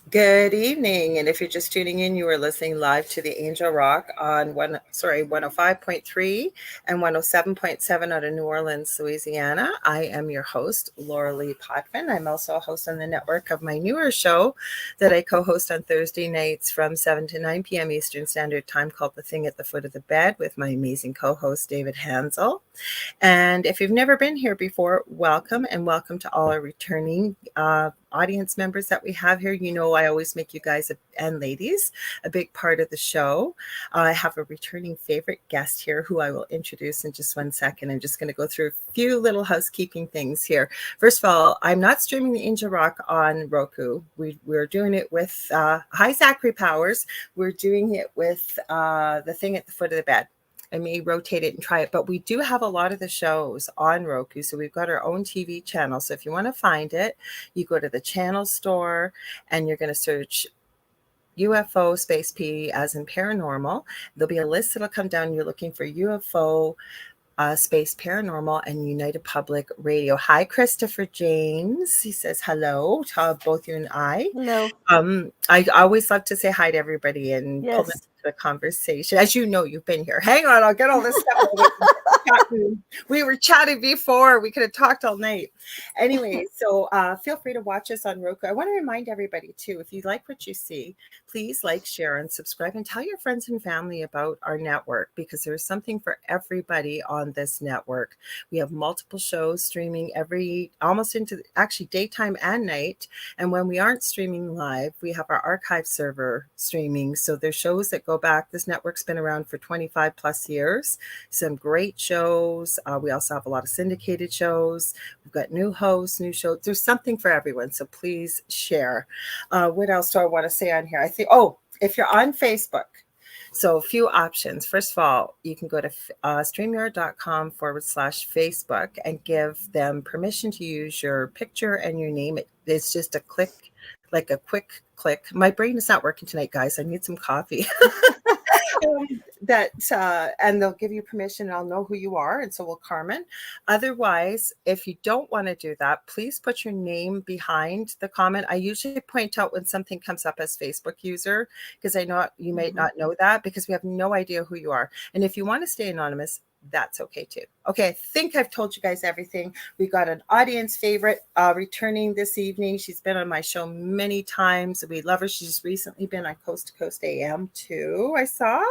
Good evening, and if you're just tuning in, you are listening live to the Angel Rock on 105.3 and 107.7 out of New Orleans, Louisiana. I am your host, Lorilei Potvin. I'm also a host on the network of my newer show that I co-host on Thursday nights from 7 to 9 p.m. Eastern Standard Time, called The Thing at the Foot of the Bed, with my amazing co-host David Hansel. And if you've never been here before, welcome, and welcome to all our returning audience members that we have here. You know, I always make you guys and ladies a big part of the show. I have a returning favorite guest here who I will introduce in just 1 second. I'm just going to go through a few little housekeeping things here. First of all, I'm not streaming the Angel Rock on Roku. We're doing it with Hi Zachary Powers. We're doing it with The Thing at the Foot of the Bed. I may rotate it and try it, but we do have a lot of the shows on Roku. So we've got our own TV channel. So if you want to find it, you go to the channel store and you're going to search UFO space P as in paranormal. There'll be a list that'll come down. You're looking for UFO Space Paranormal and United Public Radio. Hi, Christopher James. He says hello to both you and I. Hello. I always love to say hi to everybody and pull them into the conversation. As you know, you've been here. Hang on, I'll get all this stuff. We were chatting before. We could have talked all night. Anyway, so feel free to watch us on Roku. I want to remind everybody, too, if you like what you see, please like, share, and subscribe, and tell your friends and family about our network, because there's something for everybody on this network. We have multiple shows streaming almost into actually daytime and night. And when we aren't streaming live, we have our archive server streaming. So there's shows that go back. This network's been around for 25 plus years. Some great shows. We also have a lot of syndicated shows. We've got new hosts, new shows. There's something for everyone. So please share. What else do I want to say on here? I think, if you're on Facebook, so a few options. First of all, you can go to StreamYard.com/Facebook and give them permission to use your picture and your name. It's just a click, like a quick click. My brain is not working tonight, guys. I need some coffee. And they'll give you permission, and I'll know who you are, and so will Carmen. Otherwise, if you don't want to do that, please put your name behind the comment. I usually point out when something comes up as Facebook user, because I know you might not know that, because we have no idea who you are. And if you want to stay anonymous, that's okay too. Okay, I think I've told you guys everything. We got an audience favorite returning this evening. She's been on my show many times. We love her. She's recently been on Coast to Coast AM too, I saw.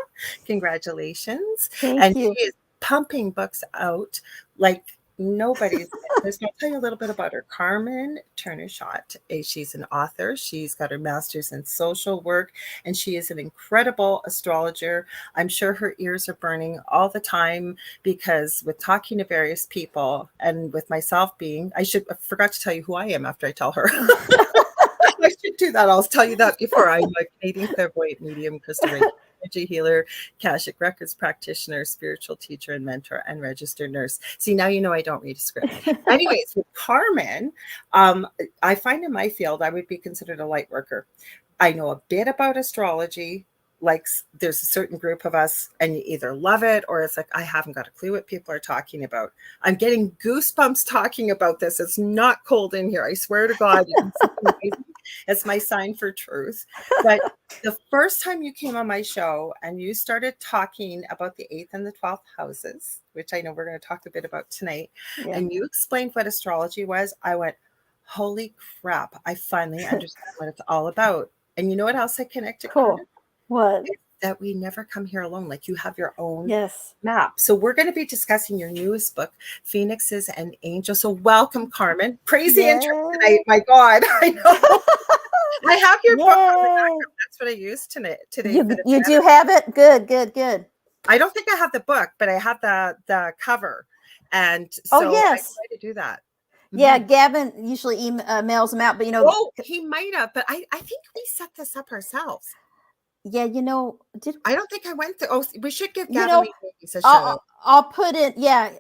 Congratulations. Thank you. She is pumping books out like nobody's business. I'll tell you a little bit about her. Carmen Turner-Schott. She's an author. She's got her master's in social work, and she is an incredible astrologer. I'm sure her ears are burning all the time, because with talking to various people, and with myself I forgot to tell you who I am after I tell her. I should do that. I'll tell you that before. I'm a Canadian clairvoyant medium, crystal energy healer, Akashic Records practitioner, spiritual teacher and mentor, and registered nurse. See, now you know I don't read a script. Anyways, with Carmen, I find in my field I would be considered a light worker. I know a bit about astrology. Like, there's a certain group of us, and you either love it or it's like, I haven't got a clue what people are talking about. I'm getting goosebumps talking about this. It's not cold in here. I swear to God. It's my sign for truth. But the first time you came on my show and you started talking about the 8th and the 12th houses, which I know we're going to talk a bit about tonight, and you explained what astrology was, I went, holy crap, I finally understand what it's all about. And you know what else I connected? Cool. What? That we never come here alone. Like, you have your own map. So we're going to be discussing your newest book, Phoenixes and Angels. So welcome, Carmen. Crazy intro tonight. My God, I know. I have your book on the back. That's what I used today. You do have it? Good. I don't think I have the book, but I have the cover. And so I try to do that. Yeah, Gavin usually emails them out, but he might have, but I think we set this up ourselves. Yeah, I don't think I went to. We should give Gavin a shout out. I'll put it. Yeah,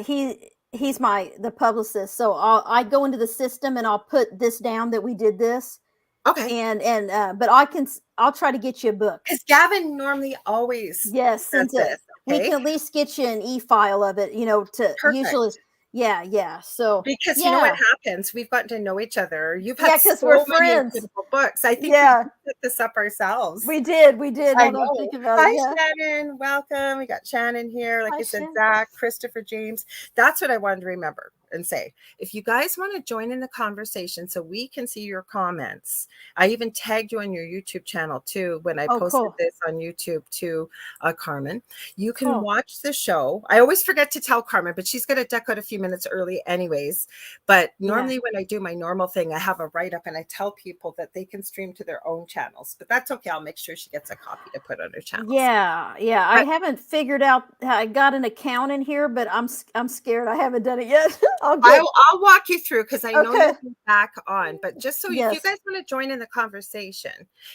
he's the publicist. So I go into the system and I'll put this down that we did this. Okay. And but I'll try to get you a book, because Gavin normally always sends it. Okay? We can at least get you an e-file of it. To Perfect. Usually. Yeah. So Because you know what yeah, happens? We've gotten to know each other. You've had yeah, because we're so many friends. incredible books. I think we Yeah, set this up ourselves. we did. I Now that I'm know. thinking about it, Hi, yeah. Shannon. Welcome. We got Shannon here. Like Hi, I said, Shannon. Zach, Christopher, James. That's what I wanted to remember and say. If you guys want to join in the conversation so we can see your comments, I even tagged you on your YouTube channel too when I Oh, posted cool, this on YouTube to Carmen. You can cool. watch the show. I always forget to tell Carmen, but she's going to duck out a few minutes early anyways. But Yeah, normally when I do my normal thing, I have a write up and I tell people that they can stream to their own channels. But that's okay. I'll make sure she gets a copy to put on her channels. yeah. I But haven't figured out how I got an account in here, but I'm scared. I haven't done it yet. I'll get. I'll walk you through because I know Okay. you'll be back on. But just so if you Yes. guys want to join in the conversation,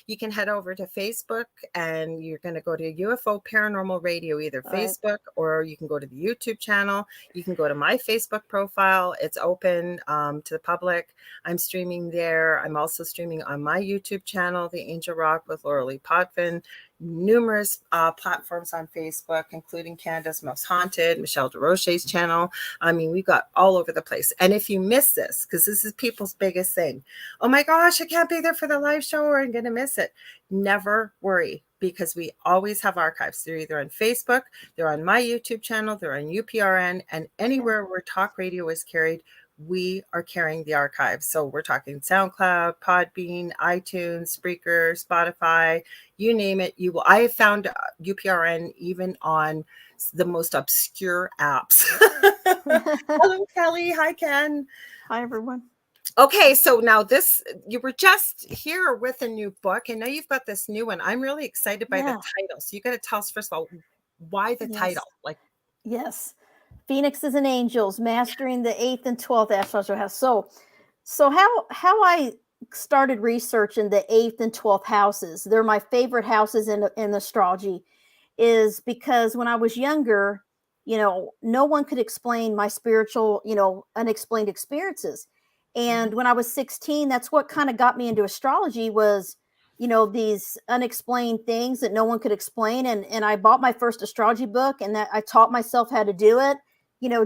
you can head over to Facebook and you're going to go to UFO Paranormal Radio, either All right. Facebook or you can go to the YouTube channel. You can go to my Facebook profile. It's open to the public. I'm streaming there. I'm also streaming on my YouTube channel, The Angel Rock with Lorilei Potvin. Numerous platforms on Facebook, including Canada's Most Haunted, Michelle DeRoche's channel. I mean, we got all over the place. And if you miss this, because this is people's biggest thing, oh my gosh, I can't be there for the live show or I'm going to miss it. Never worry, because we always have archives. They're either on Facebook, they're on my YouTube channel, they're on UPRN, and anywhere where talk radio is carried, we are carrying the archives. So we're talking SoundCloud, Podbean, iTunes, Spreaker, Spotify, you name it. You will. I have found UPRN even on the most obscure apps. Hello, Kelly. Hi, Ken. Hi, everyone. Okay, so now you were just here with a new book, and now you've got this new one. I'm really excited by the Yeah. title. So you got to tell us first of all why the Yes. title. Like, Yes. Phoenixes and Angels, mastering the 8th and 12th astrological house. So how I started researching the 8th and 12th houses. They're my favorite houses in astrology, is because when I was younger, no one could explain my spiritual, unexplained experiences. mhm, And when I was 16, that's what kind of got me into astrology was, these unexplained things that no one could explain. And I bought my first astrology book and that I taught myself how to do it,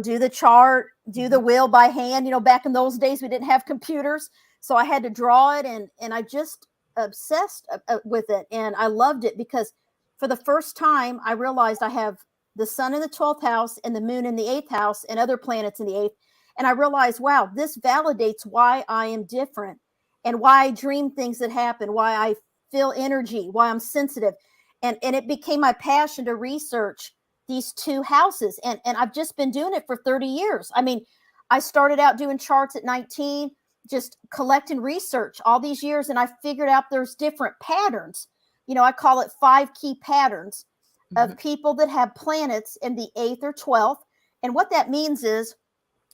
do the chart, do the mhm. wheel by hand. Back in those days, we didn't have computers. So I had to draw it and I just obsessed with it. And I loved it because for the first time, I realized I have the sun in the 12th house and the moon in the 8th house and other planets in the 8th. And I realized, wow, this validates why I am different and why I dream things that happen, why I feel energy, why I'm sensitive. And it became my passion to research these two houses. And I've just been doing it for 30 years. I mean, I started out doing charts at 19, just collecting research all these years, and I figured out there's different patterns. I call it 5 key patterns Mhm. of people that have planets in the 8th or 12th. And what that means is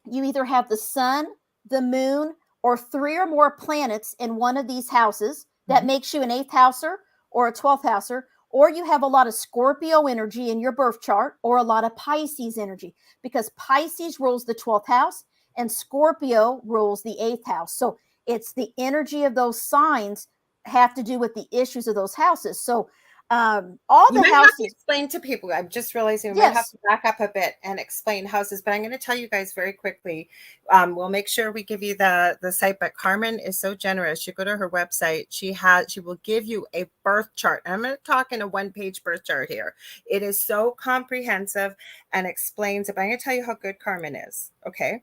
you either have the sun, the moon, or 3 or more planets in one of these houses. That Mhm. makes you an 8th houser or a 12th houser, or you have a lot of Scorpio energy in your birth chart or a lot of Pisces energy, because Pisces rules the 12th house and Scorpio rules the 8th house. So it's the energy of those signs have to do with the issues of those houses. So all You the might have to houses, explain to people. I'm just realizing we might have yes, to back up a bit and explain houses, but I'm going to tell you guys very quickly. We'll make sure we give you the site, but Carmen is so generous. You go to her website. She will give you a birth chart. I'm not talking a one-page birth chart here. It is so comprehensive and explains it. But I'm going to tell you how good Carmen is. Okay.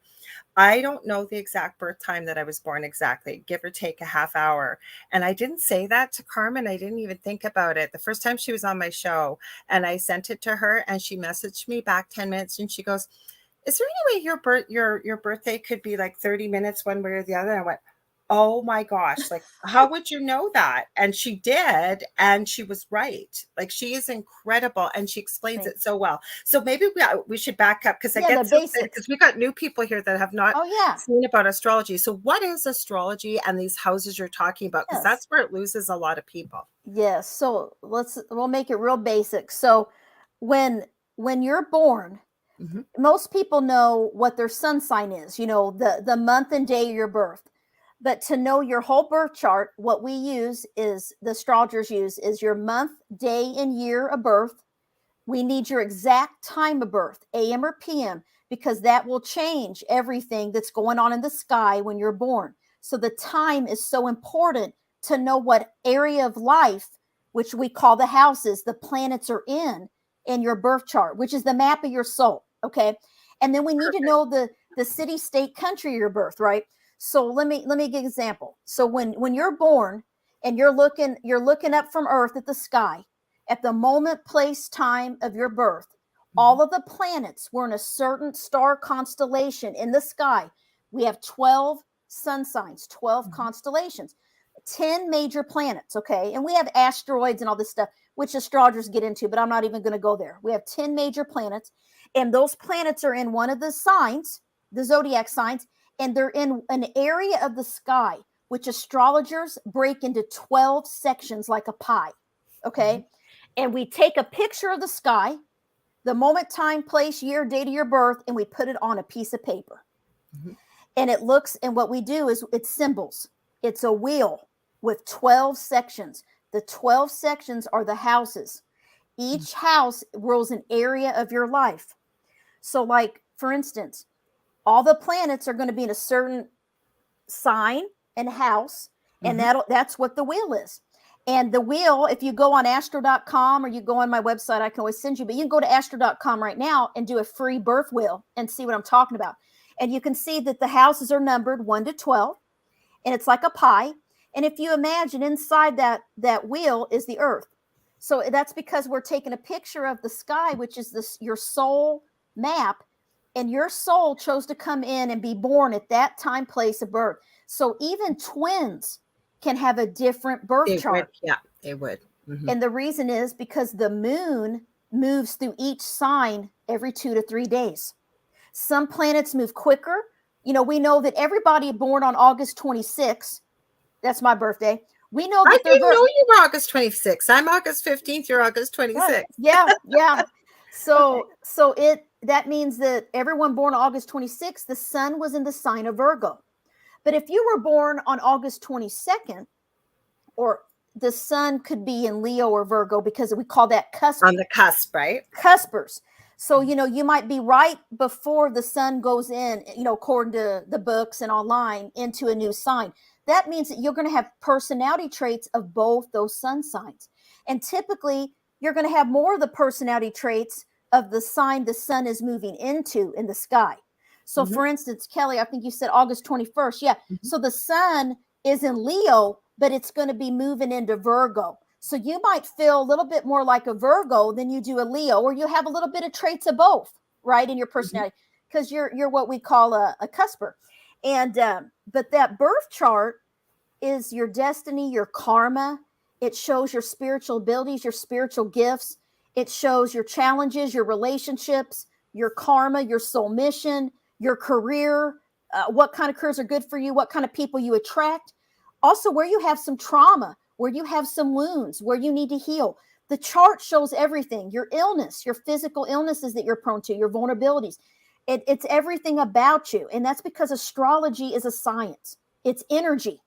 I don't know the exact birth time that I was born exactly, give or take a half hour. And I didn't say that to Carmen. I didn't even think about it. The first time she was on my show and I sent it to her and she messaged me back 10 minutes and she goes, "Is there any way your birthday could be like 30 minutes one way or the other?" And I went, "Oh my gosh, like how would you know that?" And she did, and she was right. Like she is incredible and she explains great. it so well. So maybe we should back up because I Yeah, the get so excited basics. because we got new people here that have not Oh, yeah. seen about astrology. So what is astrology and these houses you're talking about? Because Yes. that's where it loses a lot of people. Yes. So we'll make it real basic. So when you're born, Mhm. most people know what their sun sign is, the month and day of your birth. But to know your whole birth chart, what we use is the astrologers use is your month, day, and year of birth. We need your exact time of birth, AM or PM, because that will change everything that's going on in the sky when you're born. So the time is so important to know what area of life, which we call the houses, the planets are in your birth chart, which is the map of your soul. Okay. And then we need to know the city, state, country of your birth, right? So let me give an example. So when you're born and you're looking up from Earth at the sky, at the moment, place, time of your birth, all of the planets were in a certain star constellation in the sky. We have 12 sun signs, 12 constellations, 10 major planets, okay? And we have asteroids and all this stuff, which astrologers get into, but I'm not even going to go there. We have 10 major planets, and those planets are in one of the signs, the zodiac signs, and they're in an area of the sky, which astrologers break into 12 sections like a pie, okay? And we take a picture of the sky, the moment, time, place, year, date of your birth, and we put it on a piece of paper. And it looks, and what we do is it's symbols. It's a wheel with 12 sections. The 12 sections are the houses. Each house rules an area of your life. So, like, for instance, all the planets are going to be in a certain sign and house, and that's what the wheel is. And the wheel, if you go on astro.com or you go on my website, I can always send you, but you can go to astro.com right now and do a free birth wheel and see what I'm talking about. And you can see that the houses are numbered 1 to 12, and it's like a pie. And if you imagine inside that wheel is the earth. So that's because we're taking a picture of the sky, which is your soul map, and your soul chose to come in and be born at that time, place of birth. So even twins can have a different birth chart. Yeah, they would. And the reason is because the moon moves through each sign every 2 to 3 days. Some planets move quicker. You know, we know that everybody born on August 26th, that's my birthday. We know that I didn't know you were August 26th. I'm August 15th. You're August 26th. Right. Yeah. So that means that everyone born on August 26th, the sun was in the sign of Virgo. But if you were born on August 22nd, or the sun could be in Leo or Virgo, because we call that cusp. On the cusp, right? Cuspers. So, you know, you might be right before the sun goes in, you know, according to the books and online, into a new sign. That means that you're going to have personality traits of both those sun signs. And typically, you're going to have more of the personality traits of the sign the sun is moving into in the sky. So, for instance, Kelly, I think you said August 21st. Yeah. So the sun is in Leo, but it's going to be moving into Virgo. So you might feel a little bit more like a Virgo than you do a Leo, or you have a little bit of traits of both, right, in your personality, because you're what we call a cusper. And but that birth chart is your destiny, your karma. It shows your spiritual abilities, your spiritual gifts. It shows your challenges, your relationships, your karma, your soul mission, your career, what kind of careers are good for you, what kind of people you attract. Also, where you have some trauma, where you have some wounds, where you need to heal. The chart shows everything, your illness, your physical illnesses that you're prone to, your vulnerabilities. It's everything about you. And that's because astrology is a science. It's energy,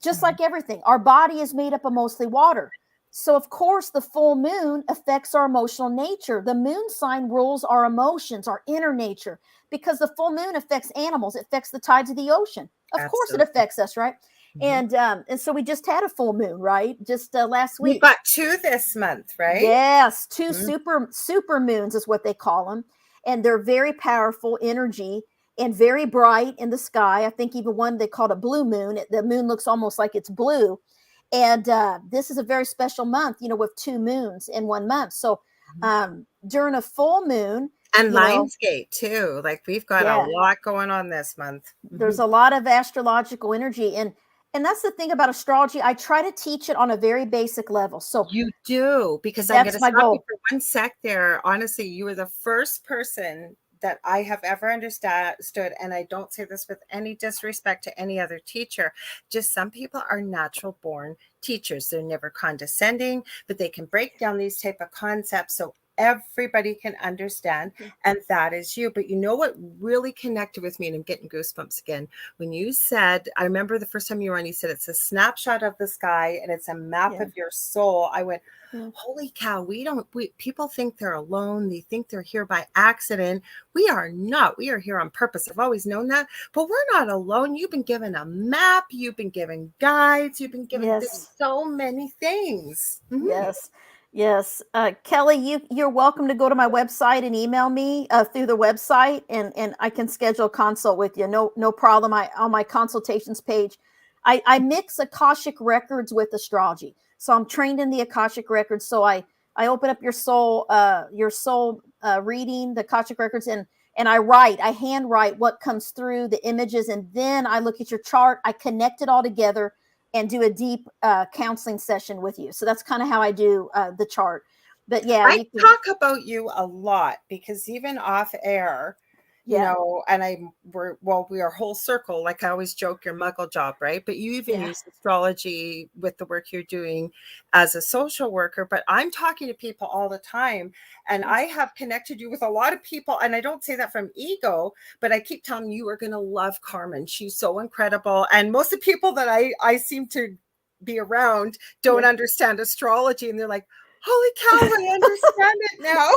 just like everything. Our body is made up of mostly water. So, of course, the full moon affects our emotional nature. The moon sign rules our emotions, our inner nature, because the full moon affects animals. It affects the tides of the ocean. Of course, it affects us, right? And so we just had a full moon, right? Just last week. We got 2 this month, right? Yes, 2 super moons is what they call them. And they're very powerful energy and very bright in the sky. I think even one they called a blue moon. The moon looks almost like it's blue. And this is a very special month, you know, with 2 moons in 1 month. So during a full moon. And Lionsgate too. Like, we've got a lot going on this month. There's a lot of astrological energy. And that's the thing about astrology. I try to teach it on a very basic level. So you do, because I'm going to stop you for 1 sec there. Honestly, you were the first person that I have ever understood, and I don't say this with any disrespect to any other teacher, just some people are natural born teachers. They're never condescending, but they can break down these type of concepts. So everybody can understand, Yeah. and that is you. But you know what really connected with me, and I'm getting goosebumps again, when you said, I remember the first time you were on, you said it's a snapshot of the sky and it's a map Yeah. of your soul. I went, Yeah. holy cow, people think they're alone. They think they're here by accident. We are not. We are here on purpose. I've always known that, but we're not alone. You've been given a map. You've been given guides. You've been given Yes. so many things. Mm-hmm. Yes. Yes. Kelly, you're welcome to go to my website and email me through the website, and I can schedule a consult with you. No problem. I on my consultations page, I mix Akashic records with astrology. So I'm trained in the Akashic records. So I open up your soul reading the Akashic records, and I handwrite what comes through the images, and then I look at your chart. I connect it all together and do a deep counseling session with you. So that's kind of how I do the chart. But yeah, I you can. talk about you a lot because even off air, Yeah, and we are whole circle. Like I always joke, your muggle job, right? But you even yeah, use astrology with the work you're doing as a social worker. But I'm talking to people all the time, and I yes, have connected you with a lot of people. And I don't say that from ego, but I keep telling you are going to love Carmen. She's so incredible. And most of the people that I seem to be around don't yeah. understand astrology, and they're like, holy cow, I understand it now.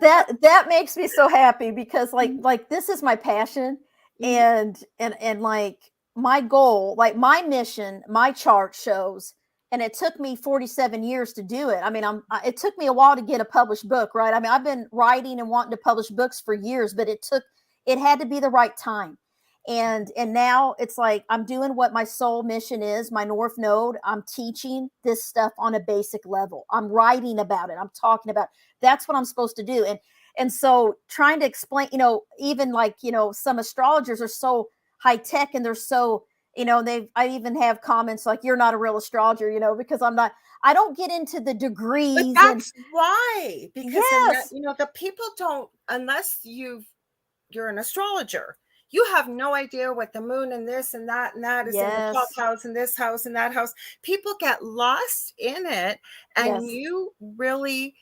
That makes me so happy because like this is my passion, Mhm. and like my goal, like my mission, my chart shows, and it took me 47 years to do it. I mean, it took me a while to get a published book, right? I mean, I've been writing and wanting to publish books for years, but it had to be the right time. And now it's like I'm doing what my soul mission is, my north node. I'm teaching this stuff on a basic level. I'm writing about it. I'm talking about that's what I'm supposed to do. And so trying to explain, even like, some astrologers are so high tech and they're so, I even have comments like, you're not a real astrologer, because I don't get into the But degrees and that's why, because yes, the people don't, unless you're an astrologer, you have no idea what the moon and that is in the 12th yes, house and this house and that house. People get lost in it, and yes, you really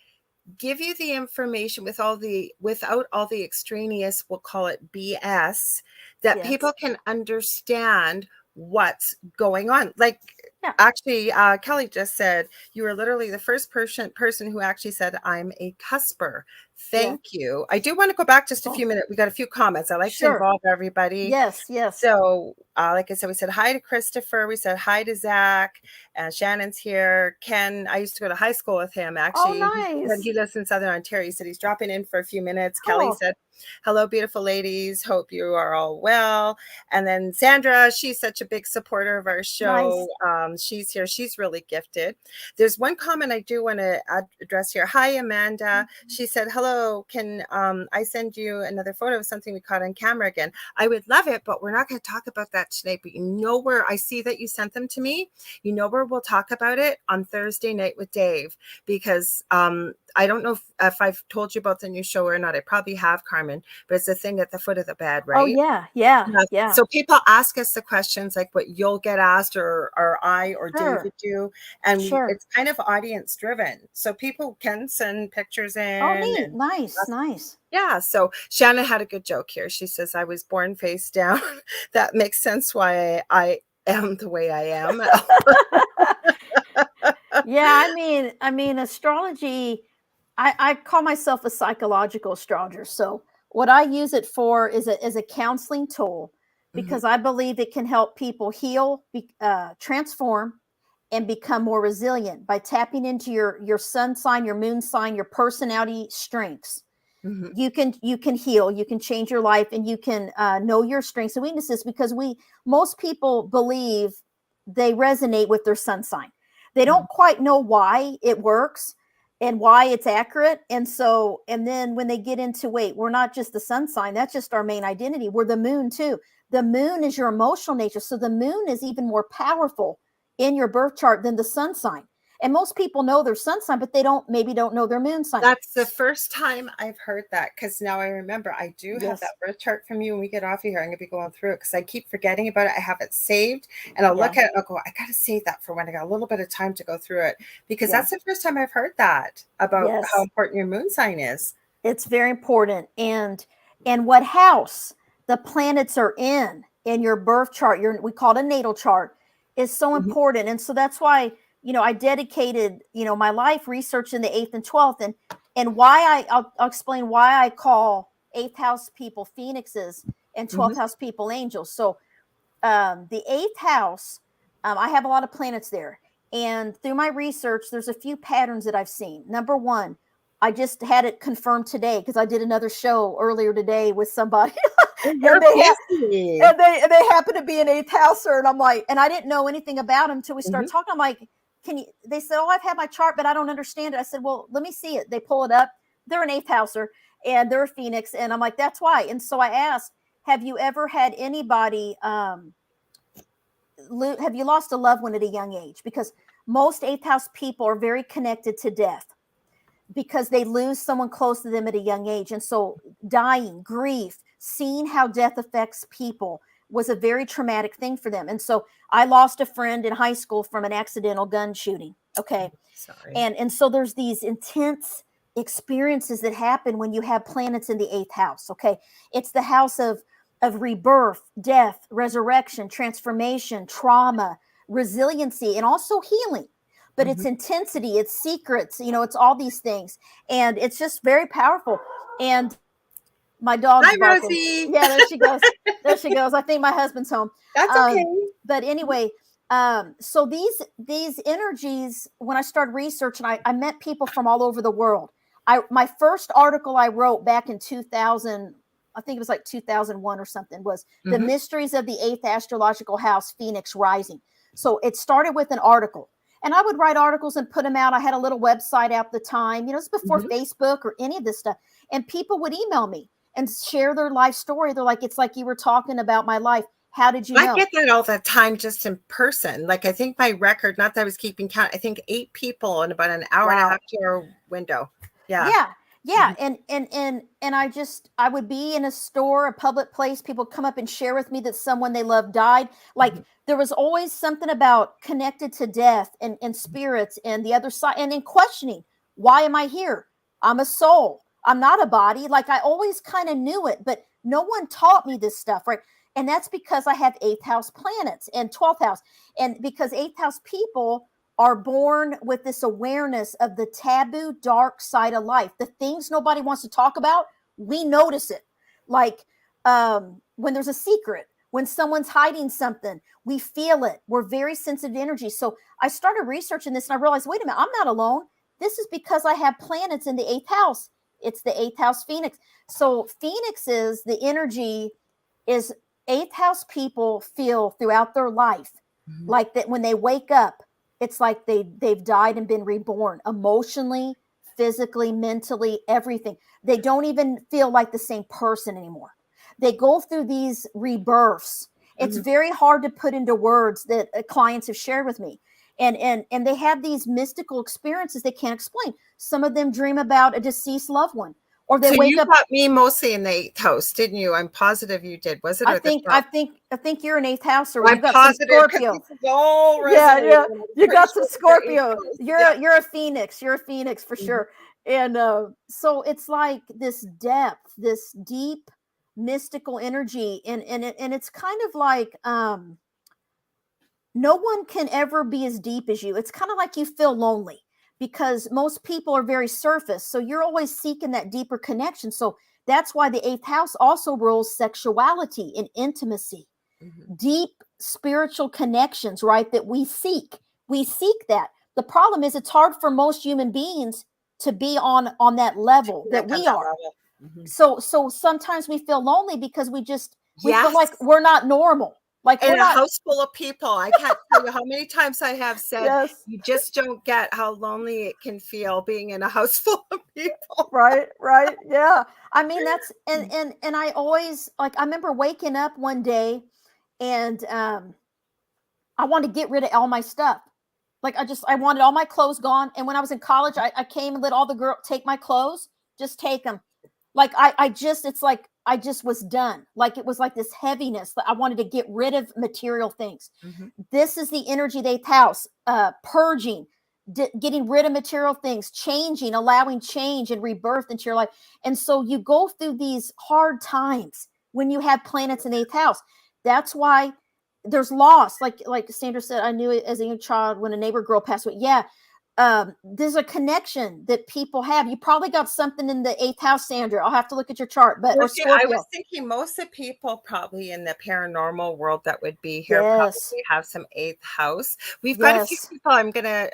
give you the information without all the extraneous, we'll call it BS, that yes, people can understand what's going on. Like yeah. actually, Kelly just said you were literally the first person who actually said I'm a cusper. Yeah. Thank you. I do want to go back just a Oh, few minutes. We got a few comments. I like to sure. involve everybody. Yes, yes. So, like I said, we said hi to Christopher. We said hi to Zach. And Shannon's here. Ken, I used to go to high school with him. Oh, Actually, he said nice. he lives in Southern Ontario. He said he's dropping in for a few minutes. Kelly Oh, said, hello, beautiful ladies. Hope you are all well. And then Sandra, she's such a big supporter of our show. nice. She's here. She's really gifted. There's one comment I do want to address here. Hi, Amanda. She said, hello. Can I send you another photo of something we caught on camera again? I would love it, but we're not going to talk about that today. But you know where I see that you sent them to me? You know where we'll talk about it? On Thursday night with Dave, because I don't know if I've told you about the new show or not. I probably have, Carmen, but it's the thing at the foot of the bed, Oh, right? yeah, yeah, Yeah. yeah. So people ask us the questions like what you'll get asked, or I or Sure, David do, and sure. it's kind of audience driven. So people can send pictures Oh, in neat. and Nice, nice. yeah. So Shannon had a good joke here. She says, I was born face down. That makes sense why I am the way I am. Yeah, I mean, astrology. I call myself a psychological astrologer. So what I use it for is a counseling tool Mhm, because I believe it can help people heal, transform, and become more resilient by tapping into your sun sign, your moon sign, your personality strengths. mhm, You can heal, you can change your life, and you can know your strengths and weaknesses because we most people believe they resonate with their sun sign. They mhm, don't quite know why it works and why it's accurate, and then when they get into, wait, we're not just the sun sign, that's just our main identity, we're the moon too. The moon is your emotional nature, so the moon is even more powerful in your birth chart than the sun sign. And most people know their sun sign, but they maybe don't know their moon sign. That's the first time I've heard that, because now I remember I do have that Yes. birth chart from you. When we get off of here, I'm going to be going through it because I keep forgetting about it. I have it saved, and I'll look at it and I'll go, I got to save that for when I got a little bit of time to go through it, because Yeah. that's the first time I've heard that about Yes. how important your moon sign is. It's very important. And what house the planets are in your birth chart, we call it a natal chart, is so important. And so that's why, I dedicated, my life researching the 8th and 12th, and why I'll explain why I call 8th house people phoenixes and 12th house people angels. So the 8th house, I have a lot of planets there. And through my research, there's a few patterns that I've seen. Number one, I just had it confirmed today because I did another show earlier today with somebody. and they happen to be an 8th houser. And I'm like, and I didn't know anything about them until we started talking. I'm like, they said, oh, I've had my chart, but I don't understand it. I said, well, let me see it. They pull it up. They're an 8th houser and they're a Phoenix. And I'm like, that's why. And so I asked, have you ever had anybody, have you lost a loved one at a young age? Because most 8th house people are very connected to death, because they lose someone close to them at a young age. And so dying, grief, seeing how death affects people was a very traumatic thing for them. And so I lost a friend in high school from an accidental gun shooting. Okay. Sorry. And so there's these intense experiences that happen when you have planets in the 8th house. Okay. It's the house of rebirth, death, resurrection, transformation, trauma, resiliency, and also healing. But it's intensity, it's secrets, it's all these things. And it's just very powerful. And my dog's barking. Rosie. Yeah, there she goes. There she goes. I think my husband's home. That's okay. But anyway, so these energies, when I started researching, I met people from all over the world. My first article I wrote back in 2000, I think it was like 2001 or something, was The Mysteries of the 8th Astrological House, Phoenix Rising. So it started with an article. And I would write articles and put them out. I had a little website at the time, it's before Facebook or any of this stuff. And people would email me and share their life story. They're like, it's like you were talking about my life. How did you know? I get that all the time, just in person. Like, I think my record, not that I was keeping count, I think 8 people in about an hour and a half to hour window. Yeah. Yeah. And I would be in a store, a public place. People come up and share with me that someone they love died. Like there was always something about connected to death and spirits and the other side, and in questioning, why am I here? I'm a soul. I'm not a body. Like I always kind of knew it, but no one taught me this stuff, right? And that's because I have 8th house planets and 12th house. And because 8th house people are born with this awareness of the taboo, dark side of life. The things nobody wants to talk about, we notice it. Like when there's a secret, when someone's hiding something, we feel it. We're very sensitive to energy. So I started researching this and I realized, wait a minute, I'm not alone. This is because I have planets in the 8th house. It's the 8th house Phoenix. So Phoenixes, the energy is 8th house people feel throughout their life like that when they wake up, it's like they've died and been reborn emotionally, physically, mentally, everything. They don't even feel like the same person anymore. They go through these rebirths. It's very hard to put into words that clients have shared with me. And they have these mystical experiences they can't explain. Some of them dream about a deceased loved one. Or they wake up. You got me mostly in the 8th house, didn't you? I'm positive you did. Was it? I think you're an 8th house, or you got positive, some Scorpio. Yeah. You got some Scorpio. You're a Phoenix. You're a Phoenix for sure. And so it's like this depth, this deep mystical energy, and it's kind of like no one can ever be as deep as you. It's kind of like you feel lonely, because most people are very surface. So you're always seeking that deeper connection. So that's why the 8th house also rules sexuality and intimacy, deep spiritual connections, right? That we seek. We seek that. The problem is it's hard for most human beings to be on that level that we are. So sometimes we feel lonely because we feel like we're not normal. Like in a house full of people. I can't tell you how many times I have said, you just don't get how lonely it can feel being in a house full of people. Right. Yeah. I mean, that's, and I always, like, I remember waking up one day and I wanted to get rid of all my stuff. Like I wanted all my clothes gone. And when I was in college, I came and let all the girls take my clothes, just take them. Like it's like I just was done. Like it was like this heaviness that I wanted to get rid of material things. Mm-hmm. This is the energy of the 8th house, purging, getting rid of material things, changing, allowing change and rebirth into your life. And so you go through these hard times when you have planets in the 8th house. That's why there's loss. Like Sandra said, I knew it as a young child when a neighbor girl passed away. Yeah. There's a connection that people have. You probably got something in the 8th house, Sandra. I'll have to look at your chart, but or Scorpio. I was thinking most of the people probably in the paranormal world that would be here yes. probably have some 8th house. We've got a few people. I'm gonna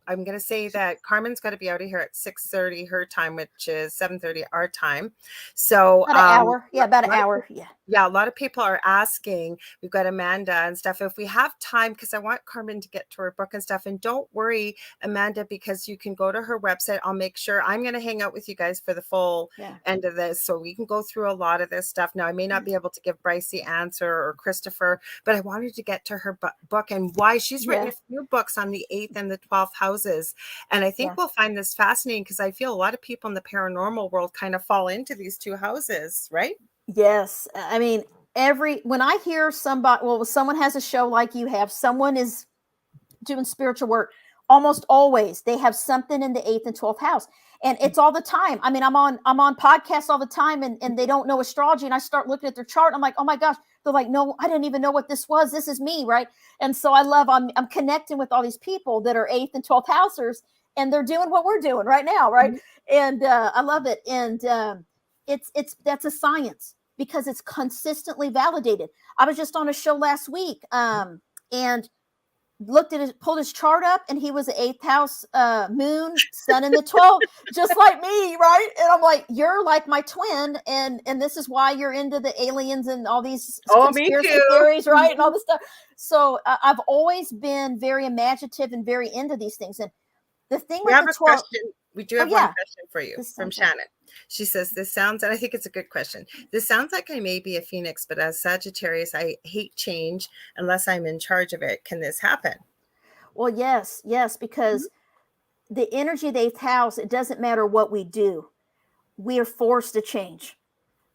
I'm gonna say that Carmen's got to be out of here at 6:30 her time, which is 7:30 our time. So about an hour. Yeah, about an hour. Yeah, a lot of people are asking. We've got Amanda and stuff. If we have time, because I want Carmen to get to her book and stuff. And don't worry, Amanda, because you can go to her website. I'll make sure I'm going to hang out with you guys for the full end of this, so we can go through a lot of this stuff. Now, I may not be able to give Bryce the answer or Christopher, but I wanted to get to her book and why she's written a few books on the 8th and the 12th houses. And I think we'll find this fascinating because I feel a lot of people in the paranormal world kind of fall into these two houses, right? Yes. I mean, when I hear someone has a show like you have, someone is doing spiritual work, almost always they have something in the 8th and 12th house. And it's all the time. I mean, I'm on podcasts all the time and they don't know astrology. And I start looking at their chart. And I'm like, oh my gosh. They're like, no, I didn't even know what this was. This is me. Right. And so I'm connecting with all these people that are 8th and 12th housers, and they're doing what we're doing right now. Right. Mm-hmm. And I love it. And that's a science because it's consistently validated. I was just on a show last week and pulled his chart up, and he was an 8th house moon, sun in the 12th, just like me, right? And I'm like, you're like my twin, and this is why you're into the aliens and all these conspiracy theories, right? And all this stuff. So I've always been very imaginative and very into these things. And the thing with the 12, we do have one question for you from Shannon. She says, this sounds, and I think it's a good question. This sounds like I may be a phoenix, but as Sagittarius, I hate change unless I'm in charge of it. Can this happen? Well, yes, because the energy of the 8th house, it doesn't matter what we do. We are forced to change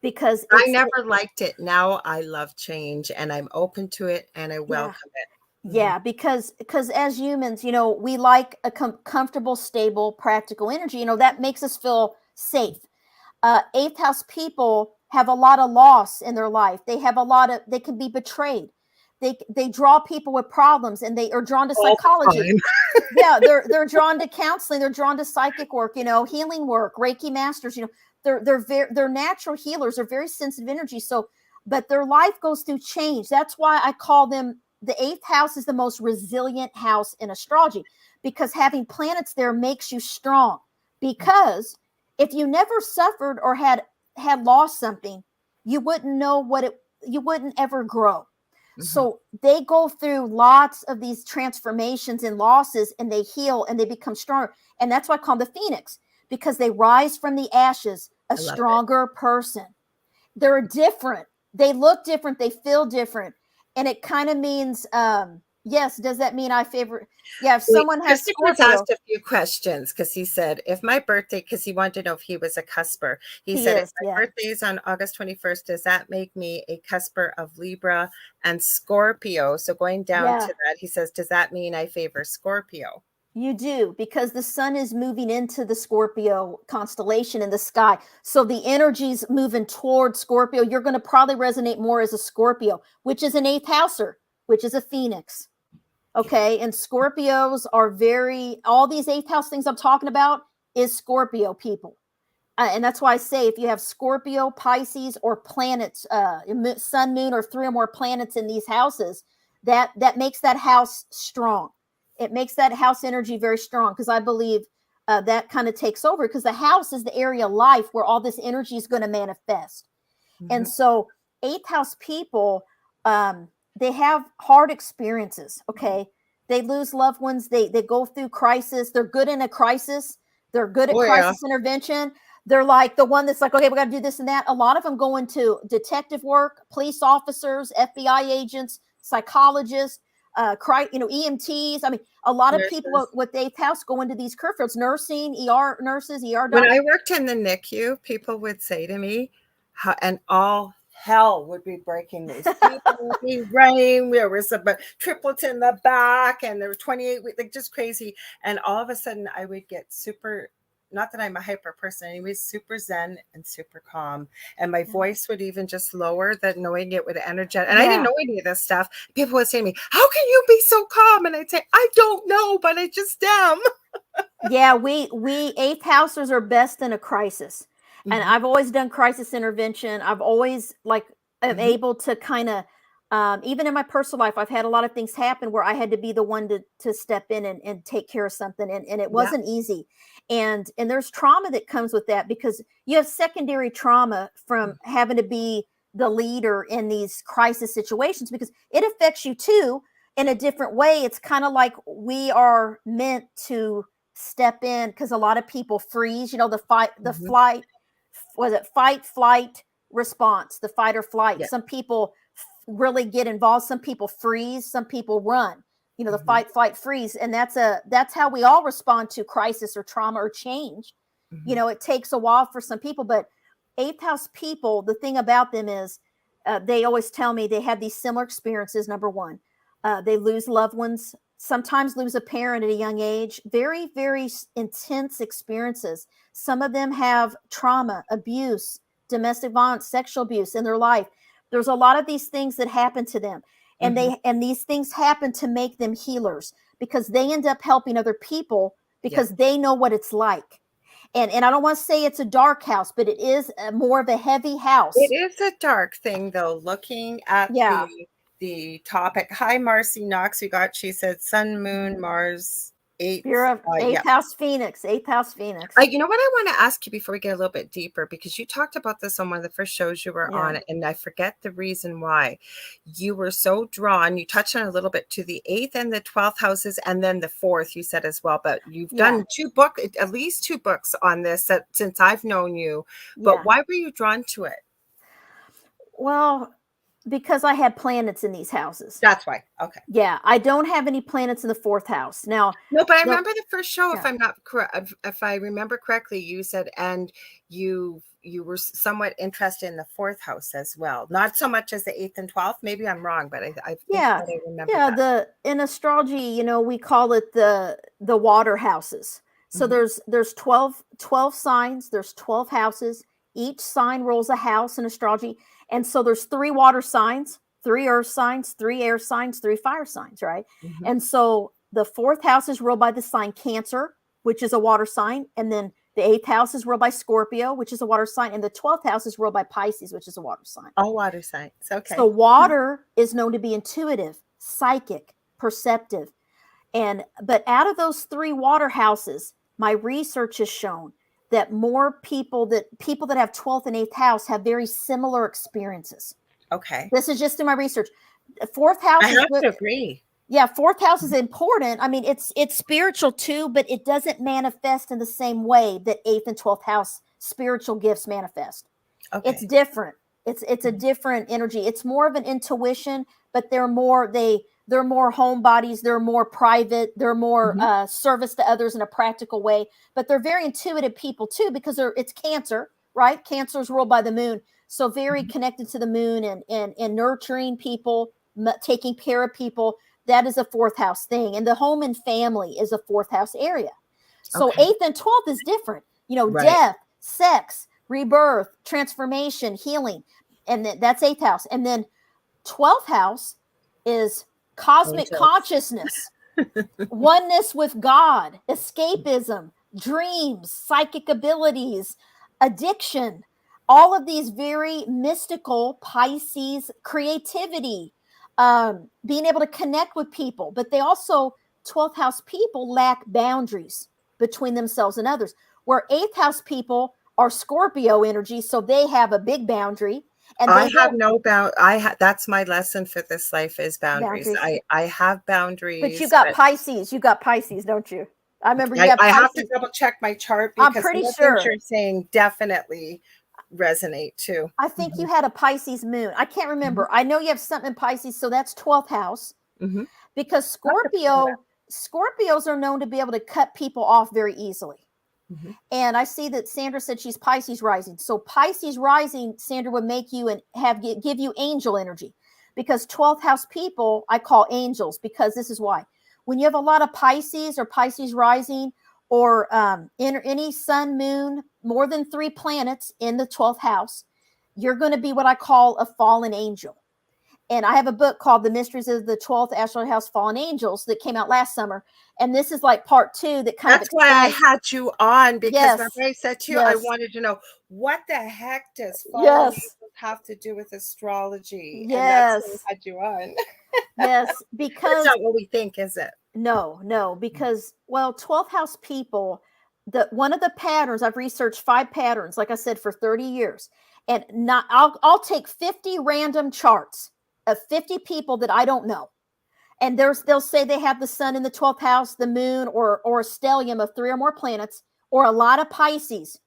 because I never liked it. Now I love change and I'm open to it and I welcome it. Yeah, because as humans, we like a comfortable, stable, practical energy. That makes us feel safe. 8th house people have a lot of loss in their life. They can be betrayed. They draw people with problems, and they are drawn to psychology. Yeah, they're drawn to counseling. They're drawn to psychic work, healing work, Reiki masters. They're natural healers. They're very sensitive energy. So, but their life goes through change. That's why I call them the 8th house is the most resilient house in astrology, because having planets there makes you strong. Because if you never suffered or had lost something, you wouldn't know you wouldn't ever grow. Mm-hmm. So they go through lots of these transformations and losses, and they heal and they become stronger. And that's why I call them the phoenix, because they rise from the ashes a stronger person. They're different. They look different. They feel different. And it kind of means, yes, does that mean I favor? Yeah, if someone has Scorpio. Asked a few questions because he said, if my birthday, because he wanted to know if he was a cusper. He said, if my birthday is on August 21st, does that make me a cusper of Libra and Scorpio? So going down to that, he says, does that mean I favor Scorpio? You do, because the sun is moving into the Scorpio constellation in the sky. So the energy's moving toward Scorpio. You're going to probably resonate more as a Scorpio, which is an 8th houser, which is a phoenix. Okay. And Scorpios are all these 8th house things I'm talking about is Scorpio people. And that's why I say, if you have Scorpio, Pisces, or planets, sun, moon, or 3 or more planets in these houses, that makes that house strong. It makes that house energy very strong, because I believe that kind of takes over, because the house is the area of life where all this energy is going to manifest. Mm-hmm. And so 8th house people, they have hard experiences. Okay. They lose loved ones. They go through crisis. They're good in a crisis. They're good at crisis intervention. They're like the one that's like, okay, we got to do this and that. A lot of them go into detective work, police officers, FBI agents, psychologists. EMTs. I mean, a lot of people Nurses. with the eighth house go into these career fields, nursing, ER nurses, ER When doctors. I worked in the NICU, people would say to me, and all hell would be breaking loose. People would be running. There was about triplets in the back, and there were 28, like just crazy. And all of a sudden, I would get super. Not that I'm a hyper person, anyways, super zen and super calm. And my voice would even just lower, that knowing it would energetic. And I didn't Yeah. know any of this stuff. People would say to me, how can you be so calm? And I'd say, I don't know, but I just am. Yeah, we eighth housers are best in a crisis. And Mhm, I've always done crisis intervention. I've always like am mhm. able to kind of even in my personal life, I've had a lot of things happen where I had to be the one to step in and take care of something. And it Yeah. wasn't easy. And there's trauma that comes with that because you have secondary trauma from having to be the leader in these crisis situations because it affects you too in a different way. It's kind of like we are meant to step in because a lot of people freeze, the Mhm. flight, was it fight, flight response, the fight or flight. Yeah. Some people really get involved, some people freeze, some people run, the Mhm, fight, flight, freeze. And that's how we all respond to crisis or trauma or change. mhm. It takes a while for some people, but eighth house people, the thing about them is they always tell me they have these similar experiences. Number one, they lose loved ones, sometimes lose a parent at a young age. Very, very intense experiences. Some of them have trauma, abuse, domestic violence, sexual abuse in their life. There's a lot of these things that happen to them. And Mhm. these things happen to make them healers because they end up helping other people Yeah. because they know what it's like. And I don't want to say it's a dark house, but it is more of a heavy It house. is a dark thing though, looking at Yeah. the topic. Hi, Marcy Knox. We got, she said Sun, Moon, Mars, eighth. You're of Yeah. eighth house Phoenix, eighth house Phoenix. You know what I want to ask you before we get a little bit deeper, because you talked about this on one of the first shows you were Yeah. on, and I forget the reason why. You were so drawn, you touched on a little bit to the eighth and the 12th houses, and then the fourth, you said as well. But you've Yeah. done at least two books on this since I've known you. But Yeah. why were you drawn to it? Well, because I had planets in these houses. That's why. Okay. Yeah. I don't have any planets in the fourth house. Now, No, but I the remember the first show, if yeah. I'm not correct, if I remember correctly, you said, and you were somewhat interested in the fourth house as well. Not so much as the eighth and 12th. Maybe I'm wrong, but I think Yeah. that I remember Yeah, that. the in astrology, we call it the water houses. So Mhm, there's 12 signs, there's 12 houses. Each sign rules a house in astrology. And so there's three water signs, three earth signs, three air signs, three fire signs, right? mhm. And so the fourth house is ruled by the sign Cancer, which is a water sign, and then the eighth house is ruled by Scorpio, which is a water sign, and the 12th house is ruled by Pisces, which is a water sign. All water signs. So Okay. water is known to be intuitive, psychic, perceptive. But out of those three water houses, my research has shown that more people that have 12th and 8th house have very similar experiences. Okay. This is just in my research. Fourth I house is have good. to agree. Yeah, fourth house is important. I mean, it's spiritual too, but it doesn't manifest in the same way that 8th and 12th house spiritual gifts manifest. It's Okay. different. It's a Mhm, different energy. It's more of an intuition, but they're more homebodies. They're more private. They're more mhm, service to others in a practical way. But they're very intuitive people too because it's Cancer, right? Cancer is ruled by the moon, so very mhm. connected to the moon and nurturing people, taking care of people. That is a fourth house thing, and the home and family is a fourth house area. So Okay. eighth and 12th is different. Right. Death, sex, rebirth, transformation, healing. And that's eighth house. And then 12th house is cosmic Angels. consciousness, oneness with God, escapism, dreams, psychic abilities, addiction, all of these very mystical Pisces creativity, being able to connect with people. But they also, 12th house people lack boundaries between themselves and others, where 8th house people are Scorpio energy. So they have a big boundary and I they have don't no that's my lesson for this life is boundaries. boundaries. I have But boundaries, but You got Pisces, don't you? I remember you I, have I have to Pisces. double check my chart I'm because some pretty of the things sure. you're saying definitely resonate too. I think Mhm, you had a Pisces moon. I can't mhm, remember. I know you have something in Pisces, so that's 12th house. Mm-hmm. because Scorpios are known to be able to cut people off very easily. Mm-hmm. And I see that Sandra said she's Pisces rising. So Pisces rising, Sandra, would make you and give you angel energy, because 12th house people I call angels, because this is why. When you have a lot of Pisces or Pisces rising, or any sun, moon, more than 3 planets in the 12th house, you're going to be what I call a fallen angel. And I have a book called The Mysteries of the 12th Astrology House Fallen Angels that came out last summer. And this is like part 2 that kind of That's why I had you on, because remember Yes. I said to you, I Yes. wanted to know, what the heck does fallen Yes. angels have to do with astrology? And that's why Yes. I had you on. Yes. It's Because not what we think, is it? no, because, well, 12th house people, one of the patterns, I've researched 5 patterns, like I said, for 30 years. And I'll take 50 random charts of 50 people that I don't know. And they'll say they have the sun in the 12th house, the moon, or a stellium of 3 or more planets, or a lot of Pisces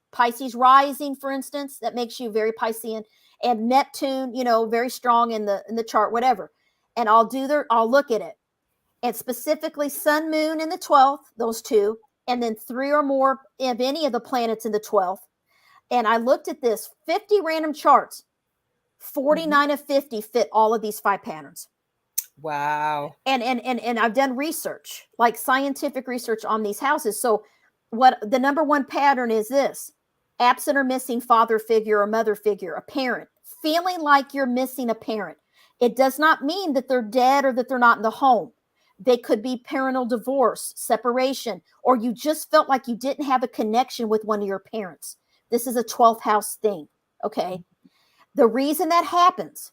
rising, for instance, that makes you very Piscean, and Neptune, very strong in the chart, whatever. And I'll look at it, and specifically sun, moon in the 12th, those 2, and then 3 or more of any of the planets in the 12th. And I looked at this 50 random charts. 49 of 50 fit all of these 5 patterns. Wow. And I've done research, like scientific research on these houses. So what the number 1 pattern is this: absent or missing father figure or mother figure, a parent, feeling like you're missing a parent. It does not mean that they're dead or that they're not in the home. They could be parental divorce, separation, or you just felt like you didn't have a connection with one of your parents. This is a 12th house thing, okay? The reason that happens,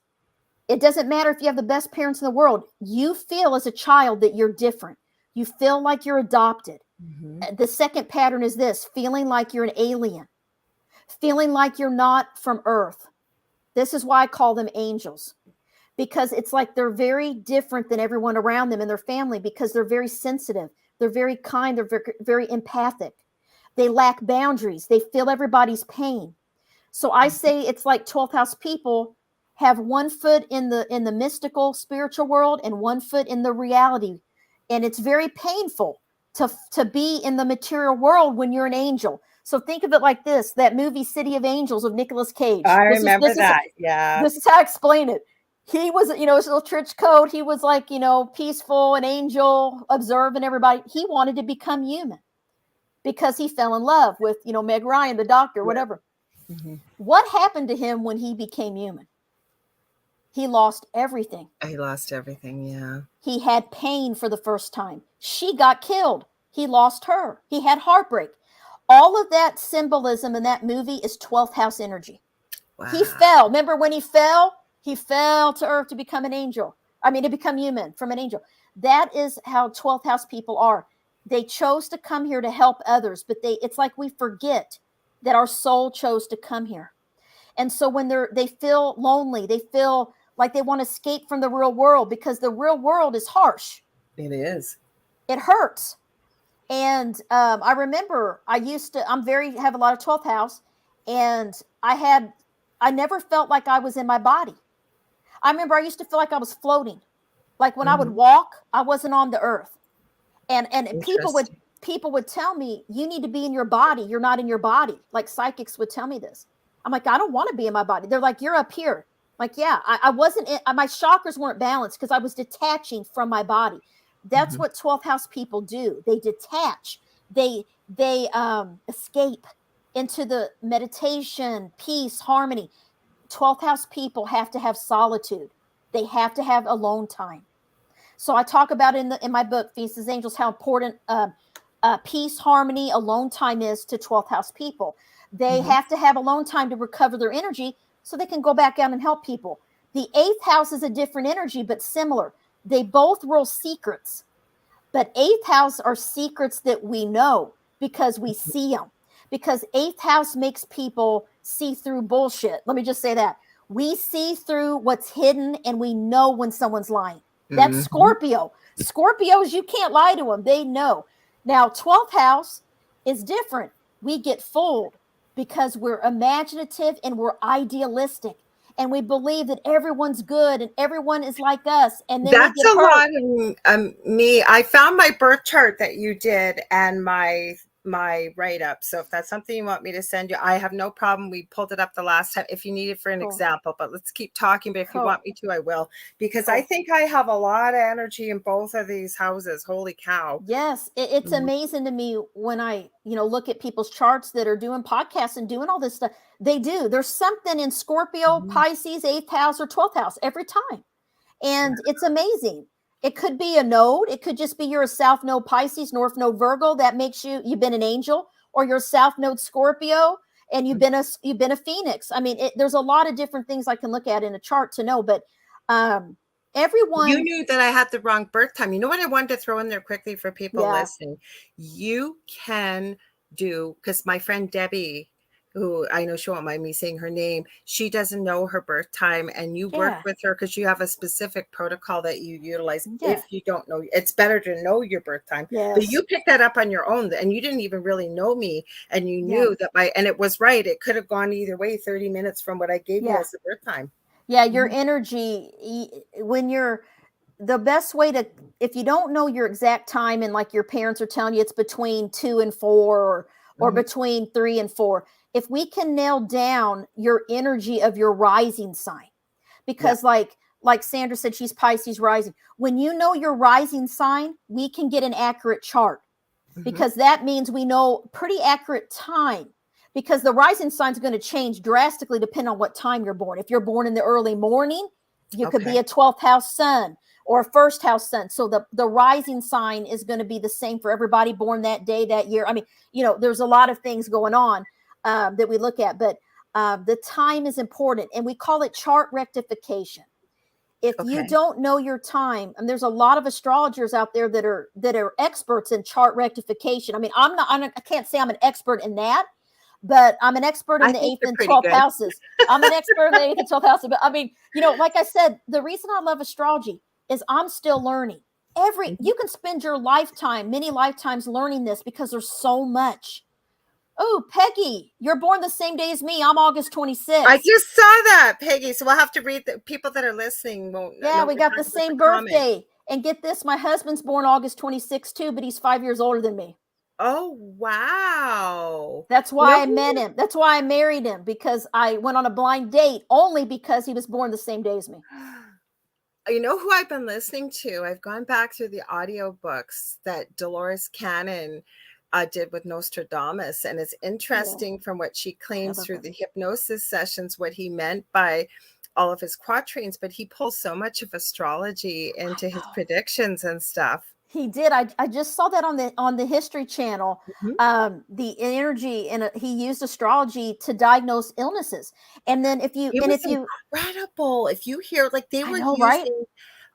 it doesn't matter if you have the best parents in the world. You feel as a child that you're different. You feel like you're adopted. Mm-hmm. The second pattern is this: feeling like you're an alien, feeling like you're not from Earth. This is why I call them angels, because it's like they're very different than everyone around them and their family, because they're very sensitive. They're very kind. They're very, very empathic. They lack boundaries. They feel everybody's pain. So I say it's like 12th house people have 1 foot in the mystical spiritual world and 1 foot in the reality. And it's very painful to be in the material world when you're an angel. So think of it like this: that movie City of Angels with Nicolas Cage. I remember that. Yeah. This is how I explain it. He was, his little trench coat. He was like, peaceful, an angel, observing everybody. He wanted to become human because he fell in love with, Meg Ryan, the doctor, whatever. Mm-hmm. What happened to him when he became human? He lost everything. He lost everything, yeah. He had pain for the first time. She got killed. He lost her. He had heartbreak. All of that symbolism in that movie is 12th house energy. Wow. He fell. Remember when he fell? He fell to earth to become an angel. To become human from an angel. That is how 12th house people are. They chose to come here to help others, but it's like we forget that our soul chose to come here. And so when they feel lonely, they feel like they want to escape from the real world, because the real world is harsh. It is. It hurts. And I remember have a lot of 12th house, and I never felt like I was in my body. I remember I used to feel like I was floating. Like when I would walk, I wasn't on the earth. And people would tell me, you need to be in your body. You're not in your body. Like psychics would tell me this. I'm like, I don't want to be in my body. They're like, you're up here. I'm like, yeah, I wasn't, my chakras weren't balanced because I was detaching from my body. That's what 12th house people do. They detach. They escape into the meditation, peace, harmony. 12th house people have to have solitude. They have to have alone time. So I talk about in my book, Feast of Angels, how important peace, harmony, alone time is to 12th house people. They have to have alone time to recover their energy so they can go back out and help people. The 8th house is a different energy, but similar. They both rule secrets, but 8th house are secrets that we know because we see them. Because 8th house makes people see through bullshit. Let me just say that. We see through what's hidden, and we know when someone's lying. That's Scorpio. Scorpios, you can't lie to them. They know. Now, 12th house is different. We get fooled because we're imaginative and we're idealistic. and we believe that everyone's good and everyone is like us, and then we That's get a hurt. lot of me. I found my birth chart that you did and my write up. So if that's something you want me to send you, I have no problem. We pulled it up the last time if you need it for an Cool. example, but let's keep talking. But if you Cool. want me to, I will, because I Cool. think I have a lot of energy in both of these houses. Holy cow. Yes, it's Mhm. amazing to me when I, look at people's charts that are doing podcasts and doing all this stuff. They do. There's something in Scorpio, Mhm. Pisces, 8th house or 12th house every time. And it's amazing. It could be a node. It could just be you're a South Node Pisces, North Node Virgo. That makes you've been an angel, or you're South Node Scorpio and you've been a Phoenix. I mean, there's a lot of different things I can look at in a chart to know, but um, You everyone, knew that I had the wrong birth time. You know what I wanted to throw in there quickly for people yeah, listening? You can do, because my friend Debbie, who I know she won't mind me saying her name, she doesn't know her birth time, and you work yeah, with her because you have a specific protocol that you utilize. yeah, If you don't know, it's better to know your birth time. But yes, you picked that up on your own, and you didn't even really know me, and you yeah, knew that and it was right. It could have gone either way, 30 minutes from what I gave you yeah, as the birth time. yeah. Your Mhm. energy, when you're the best way to, if you don't know your exact time and like your parents are telling you it's between 2 and 4 or Mhm. between 3 and 4, if we can nail down your energy of your rising sign, Yeah. because like Sandra said, she's Pisces rising. When you know your rising sign, we can get an accurate chart, Mhm. because that means we know pretty accurate time, because the rising sign is going to change drastically depending on what time you're born. If you're born in the early morning, you could be Okay. a 12th house sun or a first house sun. So the rising sign is going to be the same for everybody born that day, that year. I mean, there's a lot of things going on that we look at, but the time is important, and we call it chart rectification. If you Okay. don't know your time, and there's a lot of astrologers out there that are experts in chart rectification. I mean, I can't say I'm an expert in that, but I'm an expert in I the think 8th they're and pretty 12th good. houses. I'm an expert in the 8th and 12th houses. But I mean, like I said, the reason I love astrology is I'm still learning. Mhm. You can spend your lifetime, many lifetimes, learning this, because there's so much. Oh, Peggy, you're born the same day as me. I'm August I 26th. just saw that, Peggy. So we'll have to read, the people that are listening won't Yeah, know we we're got the talking about the same comment. birthday. And get this, my husband's born August 26th too, but he's 5 years older than me. Oh, wow. That's You know why I met who him. That's why I married him, because I went on a blind date only because he was born the same day as me. I've been listening to? I've gone back through the audiobooks that Dolores Cannon did with Nostradamus, and it's Yeah, interesting from what she I claims love through them. the hypnosis sessions what he meant by all of his quatrains, but he pulls so much of astrology I into his know. predictions and stuff. He did. I just saw that on the History Channel. Mhm. The energy, and he used astrology to diagnose illnesses. And then It was incredible. If you hear, like, they I were know, right? using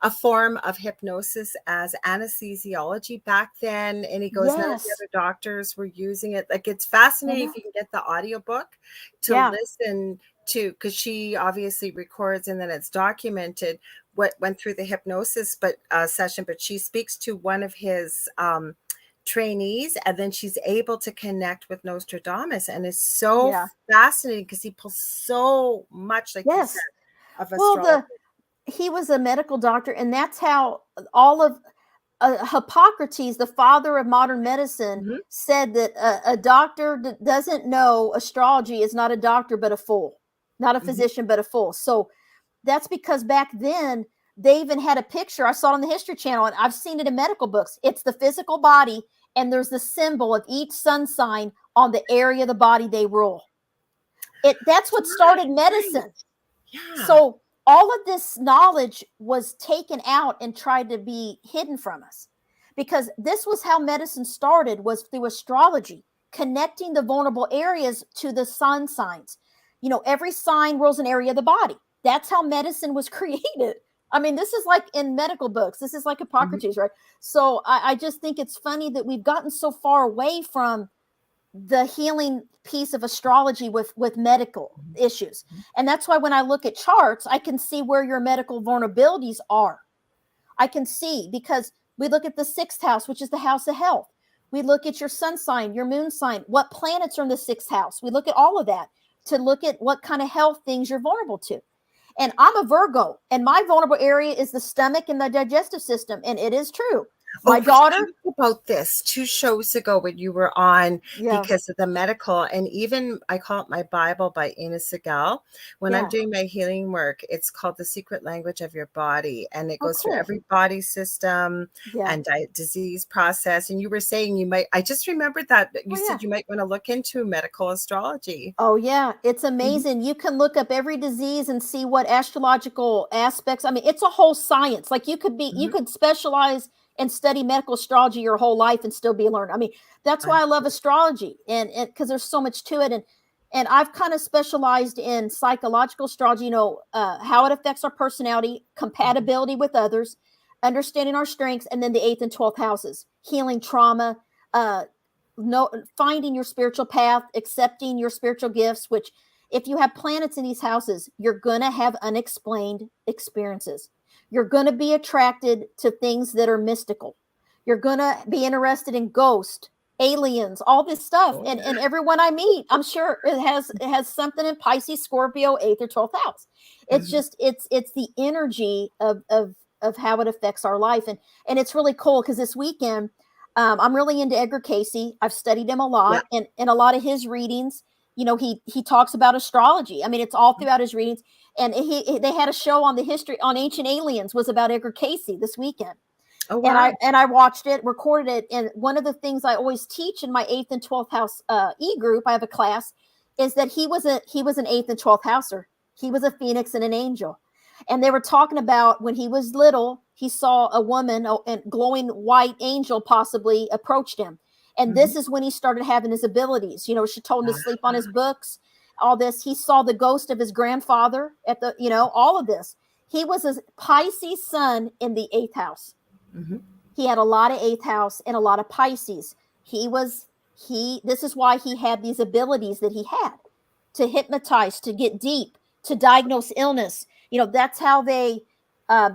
a form of hypnosis as anesthesiology back then, and he goes, none of the Yes, other doctors were using it. Like, it's I fascinating know. if you can get the audiobook to Yeah, listen to, because she obviously records and then it's documented what went through the hypnosis session, but she speaks to one of his trainees, and then she's able to connect with Nostradamus, and it's so yeah, fascinating because he pulls so much, like you said, yes. of Well, astrology. he was a medical doctor, and that's how all of Hippocrates, the father of modern medicine, Mhm. said that a doctor that doesn't know astrology is not a doctor but a fool, not a Mhm. physician but a fool. So that's because back then they even had a picture. I saw it on the History Channel, and I've seen it in medical books. It's the physical body, and there's the symbol of each sun sign on the area of the body they rule. That's what started Right. medicine. Yeah. So all of this knowledge was taken out and tried to be hidden from us, because this was how medicine started, was through astrology, connecting the vulnerable areas to the sun signs. Every sign rules an area of the body. That's how medicine was created. I mean, this is like in medical books. This is like Mhm. Hippocrates, right? So I just think it's funny that we've gotten so far away from the healing piece of astrology with medical Mhm. issues. And that's why when I look at charts, I can see where your medical vulnerabilities are. I can see, because we look at the 6th house, which is the house of health. We look at your sun sign, your moon sign, what planets are in the 6th house. We look at all of that to look at what kind of health things you're vulnerable to. And I'm a Virgo, and my vulnerable area is the stomach and the digestive system. And it is true. My Oh, we daughter, talked about this 2 shows ago when you were on, yeah, because of the medical, and even I call it my Bible by Ina Segal. When I'm yeah. doing my healing work, it's called The Secret Language of Your Body, and it Oh, goes through cool. every body system Yeah. and disease process. And you were saying you might, I just remembered that you Oh, yeah. said you might want to look into medical astrology. Oh, yeah. It's Mhm, amazing. You can look up every disease and see what astrological aspects. I mean, it's a whole science. Like you mhm. could specialize and study medical astrology your whole life and still be learned. I mean, that's I why I love astrology, and because there's so much to it. And I've kind of specialized in psychological astrology, how it affects our personality, Mhm. compatibility with others, understanding our strengths, and then the eighth and 12th houses, healing trauma, uh, no finding your spiritual path, accepting your spiritual gifts, which if you have planets in these houses, you're going to have unexplained experiences. You're going to be attracted to things that are mystical. You're going to be interested in ghosts, aliens, all this stuff. Oh, And yeah. everyone I meet, I'm sure it has something in Pisces, Scorpio, 8th or 12th house. It's Mhm. just it's the energy of how it affects our life. And it's really cool because this weekend, I'm really into Edgar Casey. I've studied him a Yeah. lot, and a lot of his readings, he talks about astrology. I mean, it's all throughout his readings. And they had a show on the history on ancient aliens was about Edgar Casey this weekend, Oh, and I wow. and I watched it, recorded it. And one of the things I always teach in my 8th and 12th house group, I have a class, is that he was an 8th and 12th houser. He was a phoenix and an angel. And they were talking about when he was little, he saw a woman, a glowing white angel possibly approached him. And this Mhm. is when he started having his abilities. She told him to sleep on Ah, his books, all this. He saw the ghost of his grandfather all of this. He was a Pisces sun in the 8th house. mhm. He had a lot of 8th house and a lot of Pisces. This is why he had these abilities that he had to hypnotize, to get deep, to diagnose illness. That's how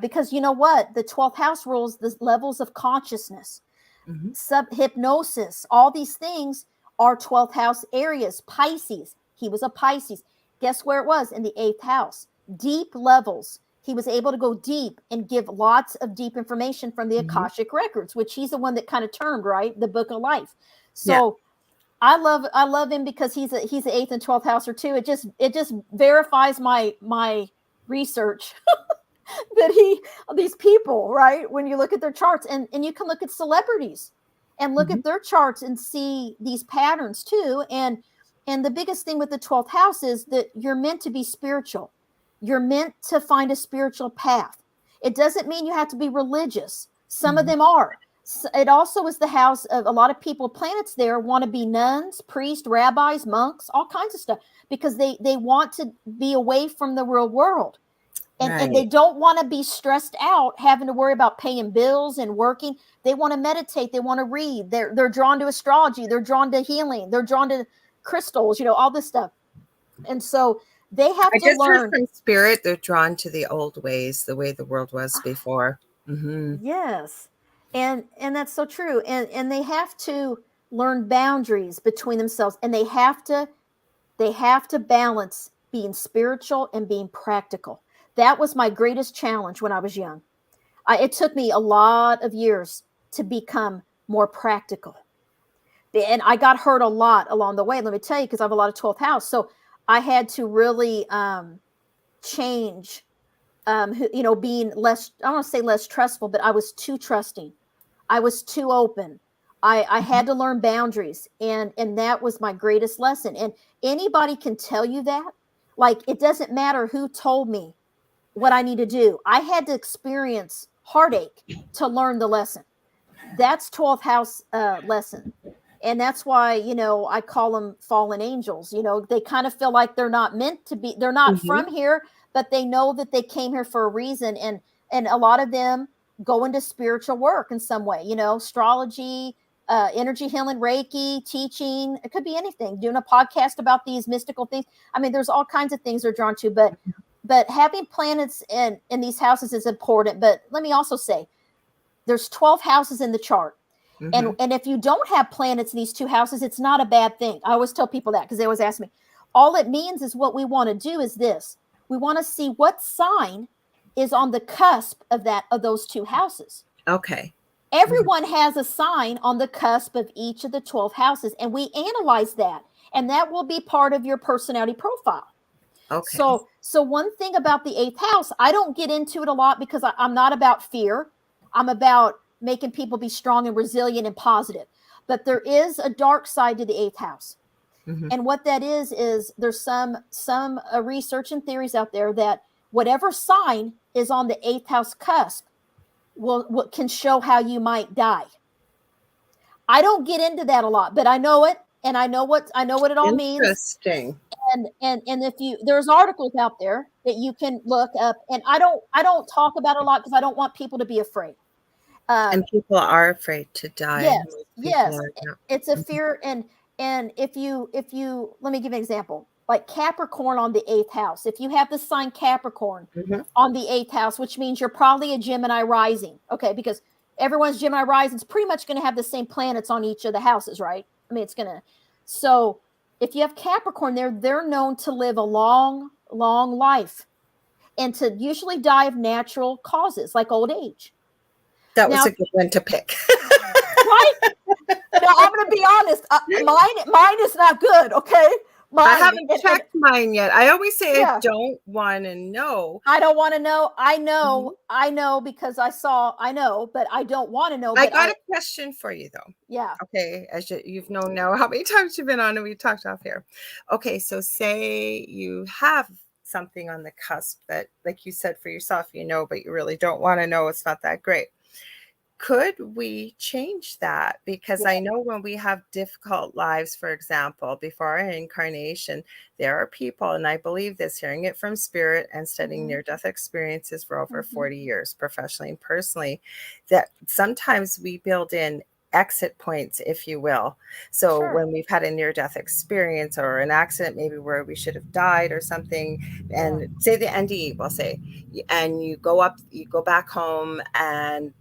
because you know what? The 12th house rules the levels of consciousness, Mhm. sub hypnosis, all these things are 12th house areas. Pisces, he was a Pisces. Guess where it was? In the 8th house. Deep levels. He was able to go deep and give lots of deep information from the Mhm. Akashic records, which he's the one that kind of termed, right, the book of life. Yeah. So I love him because he's an 8th and 12th houser too. It just verifies my research that these people, right, when you look at their charts, and you can look at celebrities and look Mhm. at their charts and see these patterns too. And the biggest thing with the 12th house is that you're meant to be spiritual. You're meant to find a spiritual path. It doesn't mean you have to be religious. Some of Mhm. them are. It also is the house of a lot of people. Planets there want to be nuns, priests, rabbis, monks, all kinds of stuff, because they want to be away from the real world, and they Right. don't want to be stressed out having to worry about paying bills and working. They want to meditate, they want to read, they're drawn to astrology, they're drawn to healing, they're drawn to crystals, all this stuff. And so they have I to just heard learn. from spirit they're drawn to the old ways, the way the world was before. Mhm. Yes. And that's so true. And they have to learn boundaries between themselves, and they have to balance being spiritual and being practical. That was my greatest challenge when I was young. It took me a lot of years to become more practical. And I got hurt a lot along the way, let me tell you, because I have a lot of 12th house. So I had to really change, being less, I don't want to say less trustful, but I was too trusting. I was too open. I Mhm. had to learn boundaries. And that was my greatest lesson. And anybody can tell you that. Like, it doesn't matter who told me what I need to do. I had to experience heartache to learn the lesson. That's 12th house lesson. And that's why, I call them fallen angels. They kind of feel like they're not meant to be, they're not Mhm. from here, but they know that they came here for a reason. And a lot of them go into spiritual work in some way, astrology, energy healing, Reiki, teaching. It could be anything, doing a podcast about these mystical things. I mean, there's all kinds of things they're drawn to, but having planets in these houses is important. But let me also say, there's 12 houses in the chart. and Mhm. and if you don't have planets in these two houses, it's not a bad thing. I always tell people that, because they always ask me. All it means is, what we want to do is this: We want to see what sign is on the cusp of those two houses. Okay. Everyone has a sign on the cusp of each of the 12 houses, and we analyze that, and that will be part of your personality profile. Okay. So one thing about the 8th house, I don't get into it a lot because I'm not about fear. I'm about making people be strong and resilient and positive. But there is a dark side to the 8th house. Mm-hmm. And what that is there's some research and theories out there that whatever sign is on the 8th house cusp will can show how you might die. I don't get into that a lot, but I know it, and I know what it all means. Interesting. And if there's articles out there that you can look up, and I don't talk about it a lot because I don't want people to be afraid. And people are afraid to die. Yes. It's a fear, and if you let me give you an example. Like Capricorn on the 8th house. If you have the sign Capricorn on the 8th house, which means you're probably a Gemini rising, okay? Because everyone's Gemini rising is pretty much going to have the same planets on each of the houses, right? I mean, it's going to. So if you have Capricorn there, they're known to live a long, long life and to usually die of natural causes like old age. That was a good one to pick. Right? Now, I'm going to be honest. Mine is not good, okay? I haven't checked mine yet. I always say I don't want to know. I don't want to know. I know because I know, but I don't want to know. I got a question for you though. Yeah. Okay. As you've known now how many times you've been on and we talked off here. Okay. So say you have something on the cusp that, like you said for yourself, but you really don't want to know. It's not that great. Could we change that? Because I know when we have difficult lives, for example, before our incarnation, there are people, and I believe this, hearing it from spirit and studying near-death experiences for over 40 years, professionally and personally, that sometimes we build in exit points, if you will. So when we've had a near-death experience or an accident, maybe where we should have died or something, and say the NDE, we'll say, and you go back home and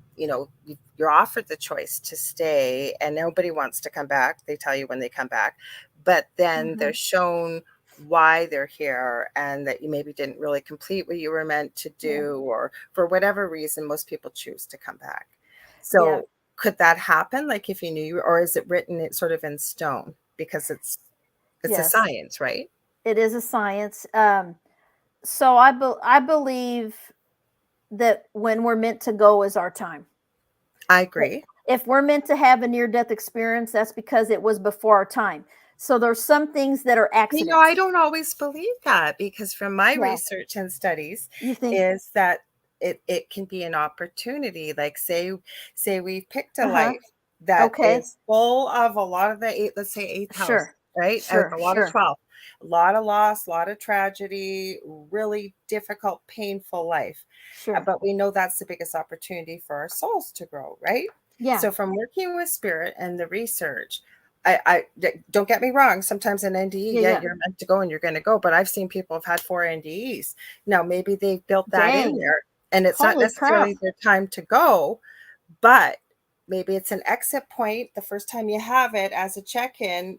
you're offered the choice to stay and nobody wants to come back. They tell you when they come back, but then they're shown why they're here and that you maybe didn't really complete what you were meant to do, or for whatever reason, most people choose to come back. So could that happen? Like if you knew, or is it written sort of in stone because it's a science, right? It is a science. So I believe that when we're meant to go is our time. I agree. If we're meant to have a near-death experience, that's because it was before our time. So there's some things that are accidents. I don't always believe that, because from my research and studies is that it can be an opportunity. Like say we've picked a life that is full of a lot of the let's say 8th house, right? A lot of 12, a lot of loss, a lot of tragedy, really difficult, painful life. But we know that's the biggest opportunity for our souls to grow, right? Yeah. So from working with spirit and the research, I don't get me wrong. Sometimes an NDE, you're meant to go and you're going to go. But I've seen people have had 4 NDEs. Now, maybe they've built that in there, and it's not necessarily their time to go, but maybe it's an exit point the first time you have it as a check-in,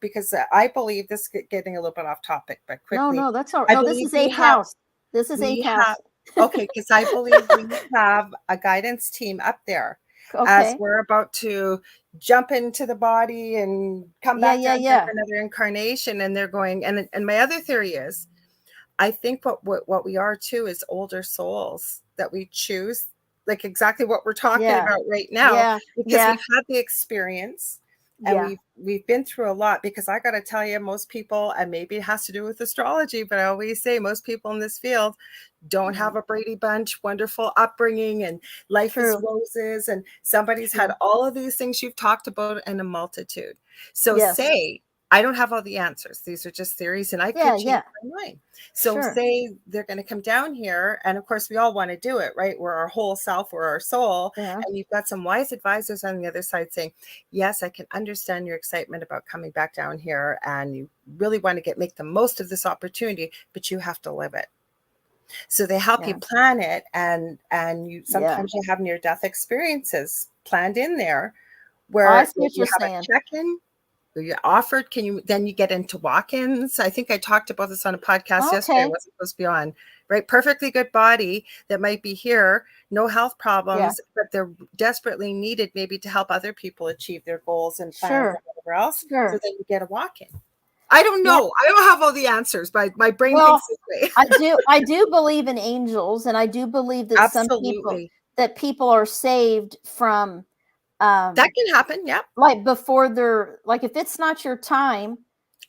because I believe this is getting a little bit off topic, but quickly. No, that's all right. No, this is 8th house. This is 8th house. Okay, because I believe we have a guidance team up there as we're about to jump into the body and come back down for another incarnation. And they're going, and my other theory is, I think what we are too is older souls that we choose, like exactly what we're talking about right now, because we've had the experience and we've been through a lot. Because I got to tell you, most people, and maybe it has to do with astrology, but I always say most people in this field don't have a Brady Bunch wonderful upbringing and life is roses, and somebody's had all of these things you've talked about and a multitude. So say I don't have all the answers. These are just theories, and I could change my mind. So say they're going to come down here, and of course we all want to do it, right? We're our whole self, we're our soul, and you've got some wise advisors on the other side saying, yes, I can understand your excitement about coming back down here, and you really want to make the most of this opportunity, but you have to live it. So they help you plan it, and you sometimes you have near-death experiences planned in there where you have a check-in. you offered, then you get into walk-ins. I think I talked about this on a podcast yesterday. I Okay. wasn't supposed to be on, right? Perfectly good body that might be here, no health problems, but they're desperately needed maybe to help other people achieve their goals and plans and whatever else. So then you get a walk-in. I don't Yeah. know. I don't have all the answers, but my brain Well, thinks this way. I do believe in angels, and I do believe that Absolutely. people are saved from That can happen. Yep. like before they're like, if it's not your time,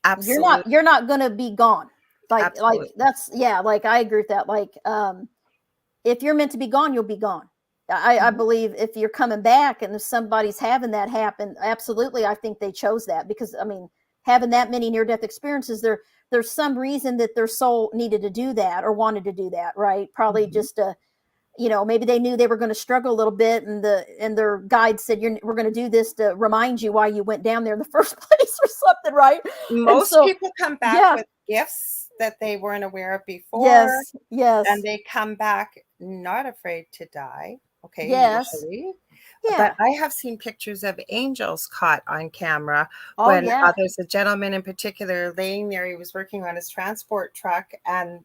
Absolutely. you're not going to be gone. Like Absolutely. that's, yeah, like I agree with that. Like, if you're meant to be gone, you'll be gone. I believe if you're coming back and if somebody's having that happen, absolutely, I think they chose that because, I mean, having that many near-death experiences, there's some reason that their soul needed to do that or wanted to do that, right? Probably just maybe they knew they were going to struggle a little bit, and their guide said, we're going to do this to remind you why you went down there in the first place or something, right? And Most so, people come back with gifts that they weren't aware of before. Yes. And they come back not afraid to die. Okay, Yes. usually. Yeah. But I have seen pictures of angels caught on camera Oh, there's a gentleman in particular laying there. He was working on his transport truck, and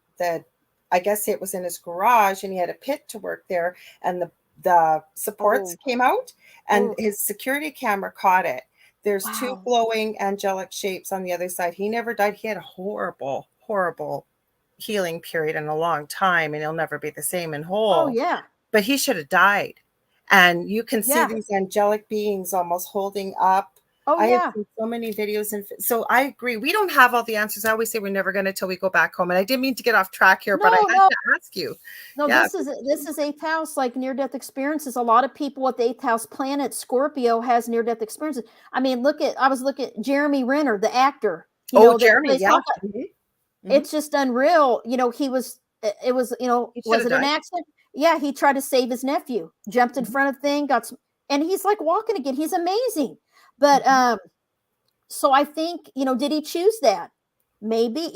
I guess it was in his garage, and he had a pit to work there, and the supports came out, and his security camera caught it. There's two glowing angelic shapes on the other side. He never died. He had a horrible, horrible healing period in a long time, and he'll never be the same and whole. Oh, yeah. But he should have died. And you can see these angelic beings almost holding up. Oh, I yeah. have seen so many videos. And so I agree. We don't have all the answers. I always say we're never going to till we go back home. And I didn't mean to get off track here, but I had to ask you. No, this is eighth house, like near-death experiences. A lot of people with the eighth house planet, Scorpio, has near-death experiences. I mean, I was looking at Jeremy Renner, the actor. Jeremy, yeah. It's just unreal. It was was it an accident? Yeah, he tried to save his nephew, jumped in front of thing, and he's like walking again. He's amazing. But so I think, did he choose that? Maybe.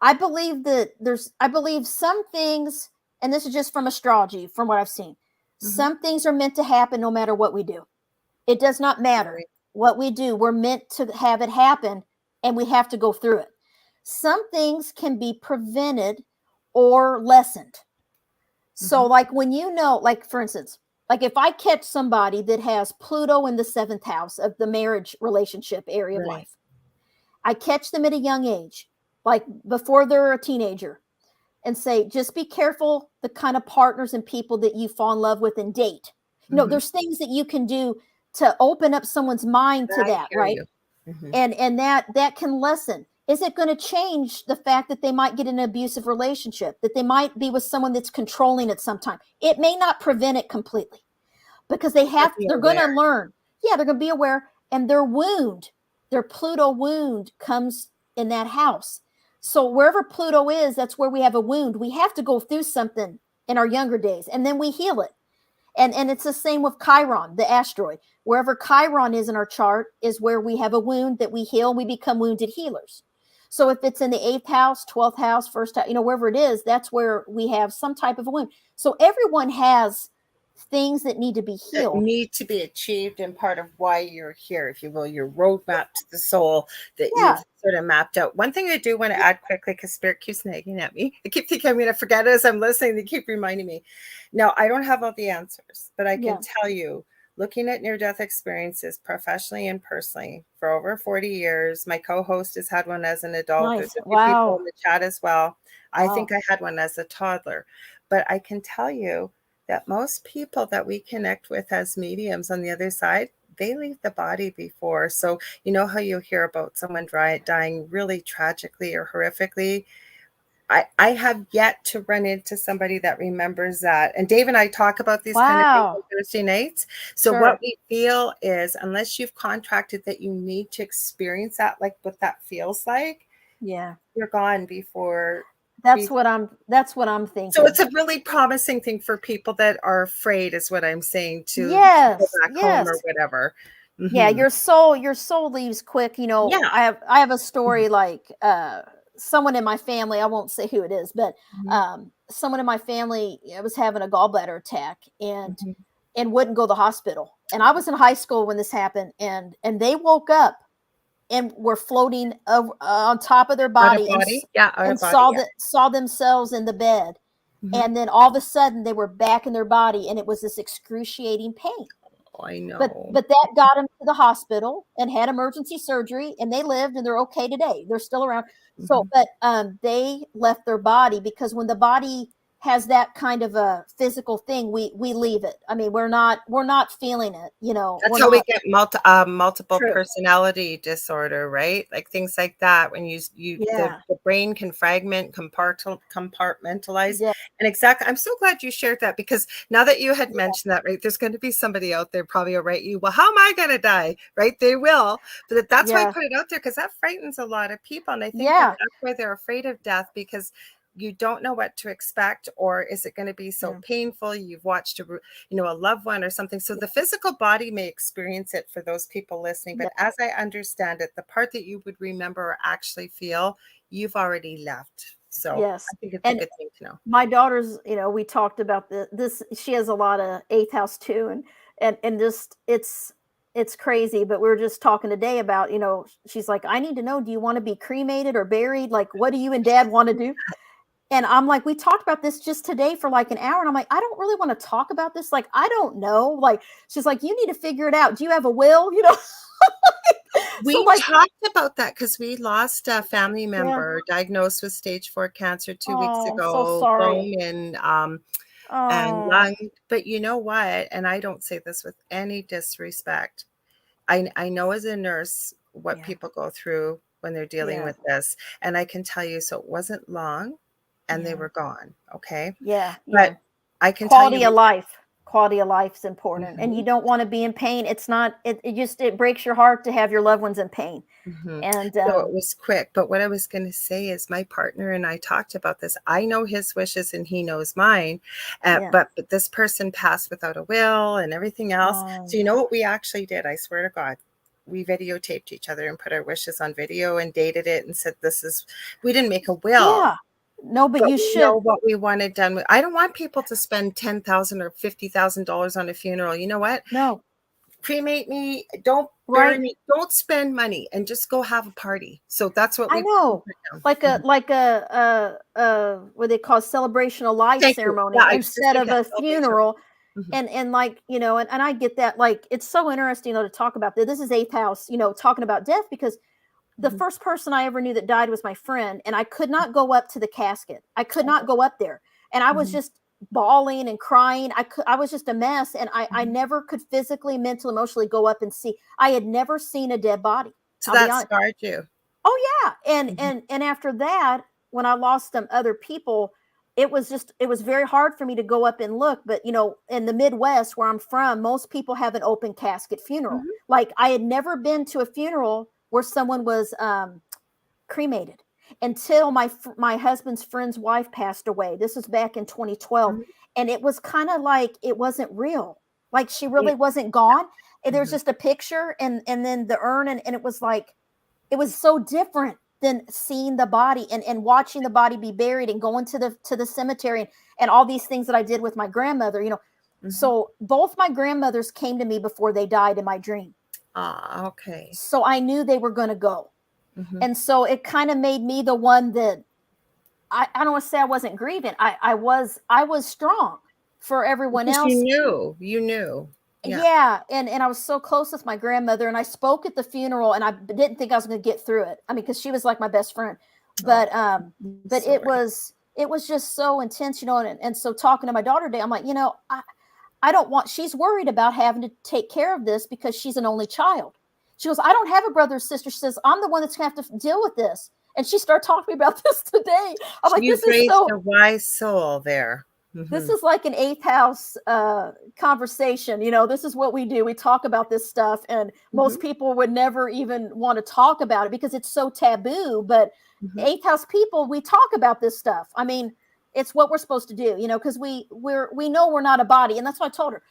I believe that I believe some things, and this is just from astrology, from what I've seen, some things are meant to happen no matter what we do. It does not matter what we do. We're meant to have it happen, and we have to go through it. Some things can be prevented or lessened. So like when like for instance, like if I catch somebody that has Pluto in the 7th house of the marriage relationship area of life, I catch them at a young age, like before they're a teenager, and say, just be careful the kind of partners and people that you fall in love with and date. There's things that you can do to open up someone's mind to that, right? And that can lessen. Is it going to change the fact that they might get in an abusive relationship, that they might be with someone that's controlling at some time? It may not prevent it completely, because they're going to learn. Yeah, they're going to be aware, and their Pluto wound comes in that house. So wherever Pluto is, that's where we have a wound. We have to go through something in our younger days, and then we heal it. And it's the same with Chiron, the asteroid. Wherever Chiron is in our chart is where we have a wound that we heal, and we become wounded healers. So if it's in the 8th house, 12th house, 1st house, wherever it is, that's where we have some type of a wound. So everyone has things that need to be healed. That need to be achieved, and part of why you're here, if you will, your roadmap to the soul that you've sort of mapped out. One thing I do want to add quickly, because Spirit keeps nagging at me. I keep thinking I'm going to forget it as I'm listening. They keep reminding me. Now, I don't have all the answers, but I can tell you, looking at near-death experiences professionally and personally for over 40 years, my co-host has had one as an adult. Nice. There's a few people in the chat as well. I think I had one as a toddler. But I can tell you that most people that we connect with as mediums on the other side, they leave the body before. So you know how you hear about someone dying really tragically or horrifically? I have yet to run into somebody that remembers that. And Dave and I talk about these kind of things on Thursday nights. So what we feel is, unless you've contracted that you need to experience that, like what that feels like, you're gone before. That's what I'm thinking. So it's a really promising thing for people that are afraid, is what I'm saying, to go back home or whatever. Yeah, your soul leaves quick. I have a story like someone in my family, I won't say who it is, but someone in my family was having a gallbladder attack and wouldn't go to the hospital. And I was in high school when this happened, and they woke up and were floating on top of their Out of body, body? Yeah, out of and body, yeah. saw themselves in the bed. Mhm. And then all of a sudden they were back in their body, and it was this excruciating pain. Oh, I But know. that got them to the hospital and had emergency surgery, and they lived, and they're okay today. They're still around. So, Mhm. but they left their body, because when the body has that kind of a physical thing, we leave it. I mean, we're not feeling it. That's We're how we not. get multiple True. personality disorder, right? Like things like that when Yeah. the brain can fragment, compartmentalize. Yeah. And exactly, I'm so glad you shared that, because now that you had mentioned that, right, there's going to be somebody out there probably will write you, well, how am I going to die? Right? They will. But that's why I Yeah. put it out there, because that frightens a lot of people. And I think that Yeah. that's why they're afraid of death, because you don't know what to expect, or is it going to be so Yeah. painful? You've watched a loved one or something. So the physical body may experience it for those people listening, Yeah. but as I understand it, the part that you would remember or actually feel, you've already left. So Yes. I think it's a And good thing to know. my daughter's, we talked about this. She has a lot of eighth house too, and just it's crazy. But we were just talking today about, she's like, I need to know, do you want to be cremated or buried? Like, what do you and dad want to do? And I'm like, we talked about this just today for like an hour. And I'm like, I don't really want to talk about this. Like, I don't know. Like, she's like, you need to figure it out. Do you have a will? So We like, talked about that because we lost a family yeah. member diagnosed with stage 4 cancer 2 weeks Oh, I'm so ago, sorry. bone and Oh, lung. But you know what? And I don't say this with any disrespect. I know as a nurse what yeah. people go through when they're dealing Yeah. with this. And I can tell you, so it wasn't long and they Yeah. were gone. Okay. Yeah. But Yeah. I can tell you, Quality of life. Quality of life is important. And you Mhm, don't want to be in pain. It's not, it breaks your heart to have your loved ones in pain. mhm. And So it was quick. But what I was going to say is my partner and I talked about this. I know his wishes and he knows mine. yeah. But this person passed without a will and everything else. So you know what we actually did? I swear to God. We videotaped each other and put our wishes on video and dated it and said, we didn't make a will, Yeah. No, but but you we know should. what we wanted done. I don't want people to spend $10,000 or $50,000 on a funeral. You know what? No. Cremate me, don't bury Right. me, don't spend money, and just go have a party. So that's what I we know. put down. Like Mhm. what they call celebration of life Thank you. Yeah, ceremony I was just instead of thinking a celebration. funeral. Mhm, And like, and I get that. Like, it's so interesting, to talk about this. This is eighth house, talking about death, because the mhm, first person I ever knew that died was my friend, and I could not go up to the casket. I could not go up there. And I was mhm, just bawling and crying. I was just a mess. And I mhm. never could physically, mentally, emotionally go up and see. I had never seen a dead body. So I'll be that honest. scarred you. Oh yeah. And Mhm, and after that, when I lost some other people, it was very hard for me to go up and look. But in the Midwest where I'm from, most people have an open casket funeral. mhm, Like, I had never been to a funeral where someone was cremated until my husband's friend's wife passed away. This was back in 2012, mhm. and it was kind of like it wasn't real. Like, she Yeah, really wasn't gone. And there was mhm, just a picture, and then the urn, and it was like, it was so different than seeing the body, and watching the body be buried, and going to the cemetery, and all these things that I did with my grandmother. mhm. So both my grandmothers came to me before they died in my dream. Okay. So I knew they were going to go. Mhm. And so it kind of made me the one that I don't want to say I wasn't grieving. I was strong for everyone Because you else. knew, you knew. Yeah. Yeah, and I was so close with my grandmother, and I spoke at the funeral, and I didn't think I was going to get through it. I mean, because she was like my best friend. Oh, But sorry. it was just so intense, and so talking to my daughter today, I'm like, I don't want, she's worried about having to take care of this because she's an only child. She goes, I don't have a brother or sister. She says, I'm the one that's going to have to deal with this. And she started talking to me about this today. I'm like, You've raised a wise soul there. this Mhm, is like an eighth house conversation. This is what we do. We talk about this stuff, and mhm, most people would never even want to talk about it because it's so taboo. But mhm, eighth house people, we talk about this stuff. I mean, it's what we're supposed to do, because we know we're not a body. And that's what I told her.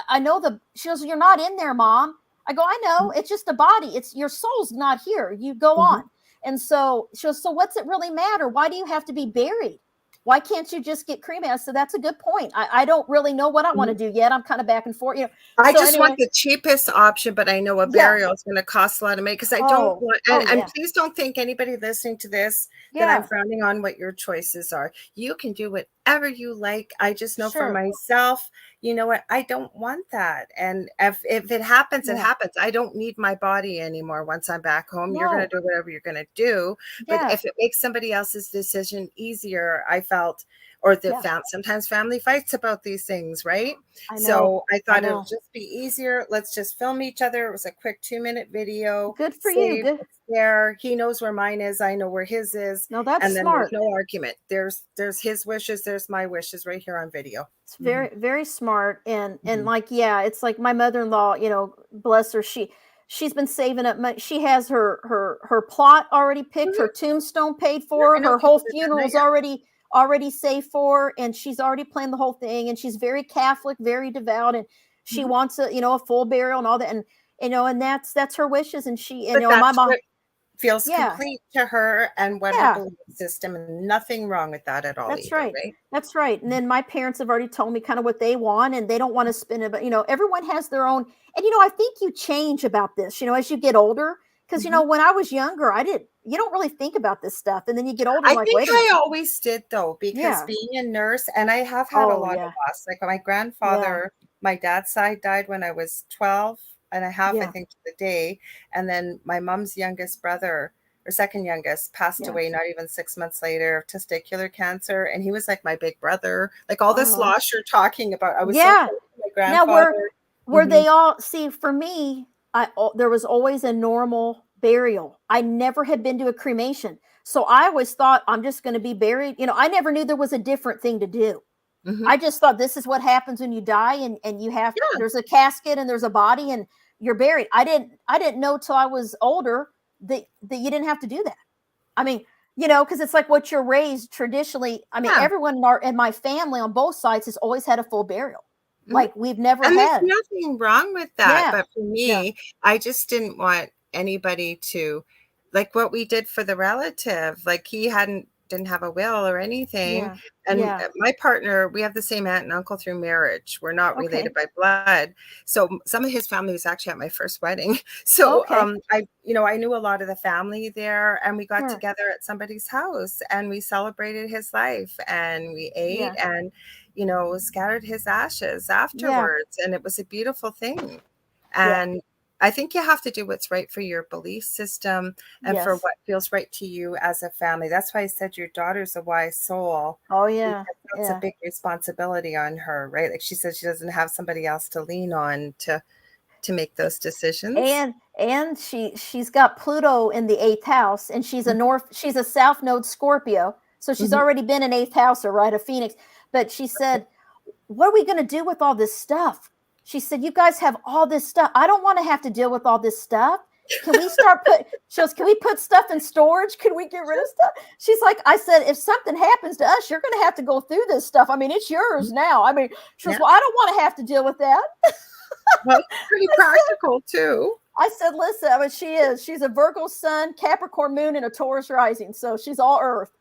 I know she goes, you're not in there, mom. I go, I know, it's just a body. It's your soul's not here. You go mhm. on. And so she goes, so what's it really matter? Why do you have to be buried? why can't you just get cremated? I said, that's a good point. I don't really know what I want to do yet. I'm kind of back and forth, you know. I So just want anyway, the cheapest option, but I know a yeah. burial is going to cost a lot of money because I don't Oh, want, oh and yeah. please don't think anybody listening to this that I'm Yeah. frowning on what your choices are. You can do whatever you like. I just know for Sure. myself, you know what? I don't want that. And if it happens, it Yeah. happens. I don't need my body anymore once I'm back home. You're going No. to do whatever you're going to do. But Yeah. if it makes somebody else's decision easier, I felt, or the Yeah. sometimes family fights about these things, right? I know. So I I thought it would know. just be easier. Let's just film each other. It was a quick 2-minute video. Good for you. Save Good. it's there. He knows where mine is. I know where his is. No, that's And then there's smart. no argument. There's his wishes. There's my wishes right here on video. It's Mhm. very, very smart. And Mhm. like, yeah, it's like my mother-in-law, you know, bless her, she's been saving up money. She has her plot already picked, her Mhm. tombstone paid Yeah, for, I know her people whole did that. funeral's already saved for, and she's already planned the whole thing. And she's very Catholic, very devout, and she Mhm. wants a, you know, a full burial and all that. And you know, and that's her wishes. And she, you But know, and my that's mom, what feels yeah, complete to her and what her yeah. belief system, and nothing wrong with that at all That's either, right. right? That's right. And then my parents have already told me kind of what they want, and they don't want to spend it, but you know, everyone has their own. And you know, I think you change about this, you know, as you get older. Because you know, Mhm. when I was younger, I didn't. You don't really think about this stuff, and then you get older, I and like, think wait a I minute. always did though, because Yeah. being a nurse, and I have had a Oh lot of yeah. loss. Like my Yeah. grandfather, my dad's side died when I was 12 and a half, I Yeah. think, to the day. And then my mom's youngest brother, or second youngest, passed Yeah. away not even 6 months later of testicular cancer. And he was like my big brother. Like all this Oh loss you're talking about, I was so yeah. close to my Now, grandfather. were Mhm. they all see, for me, there was always a normal burial. I never had been to a cremation. So I always thought I'm just going to be buried. You know, I never knew there was a different thing to do. Mhm. I just thought this is what happens when you die, and you have, Yeah. there's a casket and there's a body and you're buried. I didn't know till I was older that you didn't have to do that. I mean, you know, because it's like what you're raised traditionally. I mean, Yeah. everyone in my family on both sides has always had a full burial. Mhm. Like we've never And there's had. nothing wrong with that, Yeah. but for Yeah. me, I just didn't want anybody to, like what we did for the relative, like he didn't have a will or anything, Yeah. and, Yeah. my partner, we have the same aunt and uncle through marriage. We're not related Okay. by blood, so some of his family was actually at my first wedding. So, Okay. I knew a lot of the family there, and we got Sure. together at somebody's house, and we celebrated his life, and we ate, Yeah. and scattered his ashes Yeah. afterwards. And it was a beautiful thing. Yeah. And I think you have to do what's right for your belief system and for Yes. what feels right to you as a family. That's why I said your daughter's a wise soul, Oh yeah. because that's a Yeah. big responsibility on her, right? Like she says she doesn't have somebody else to lean on to make those decisions. And she's got Pluto in the eighth house, and she's a South Node Scorpio, so she's Mhm. already been an eighth houser, right? A Phoenix. But she said, "What are we going to do with all this stuff?" She said, "You guys have all this stuff. I don't want to have to deal with all this stuff. Can we start put?" She goes, "Can we put stuff in storage? Can we get rid of stuff?" She's like, "I said, if something happens to us, you're going to have to go through this stuff. I mean, it's yours now. I mean," she goes, Yeah. "Well, I don't want to have to deal with that." Well, it's pretty practical too. I said, listen, I mean, she's a Virgo sun, Capricorn moon, and a Taurus rising. So she's all earth.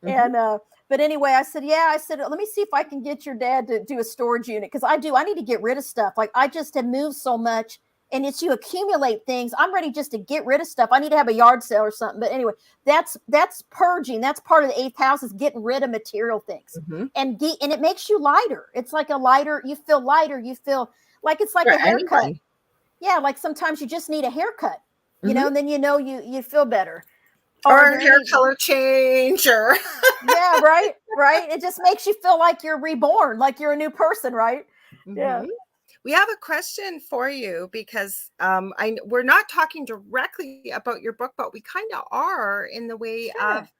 Mhm. And, but anyway, I said, yeah, I said, let me see if I can get your dad to do a storage unit. Cause I need to get rid of stuff. Like I just have moved so much, and it's, you accumulate things. I'm ready just to get rid of stuff. I need to have a yard sale or something. But anyway, that's purging. That's part of the eighth house, is getting rid of material things, Mhm. and it makes you lighter. It's like a lighter, you feel lighter. You feel like it's like For a haircut. anyone. Yeah, like sometimes you just need a haircut, Mhm. and then you feel better. Are Or a there hair any? color change or Yeah, right, right. It just makes you feel like you're reborn, like you're a new person, right? Yeah, Mhm. We have a question for you because we're not talking directly about your book, but we kind of are in the way sure, of,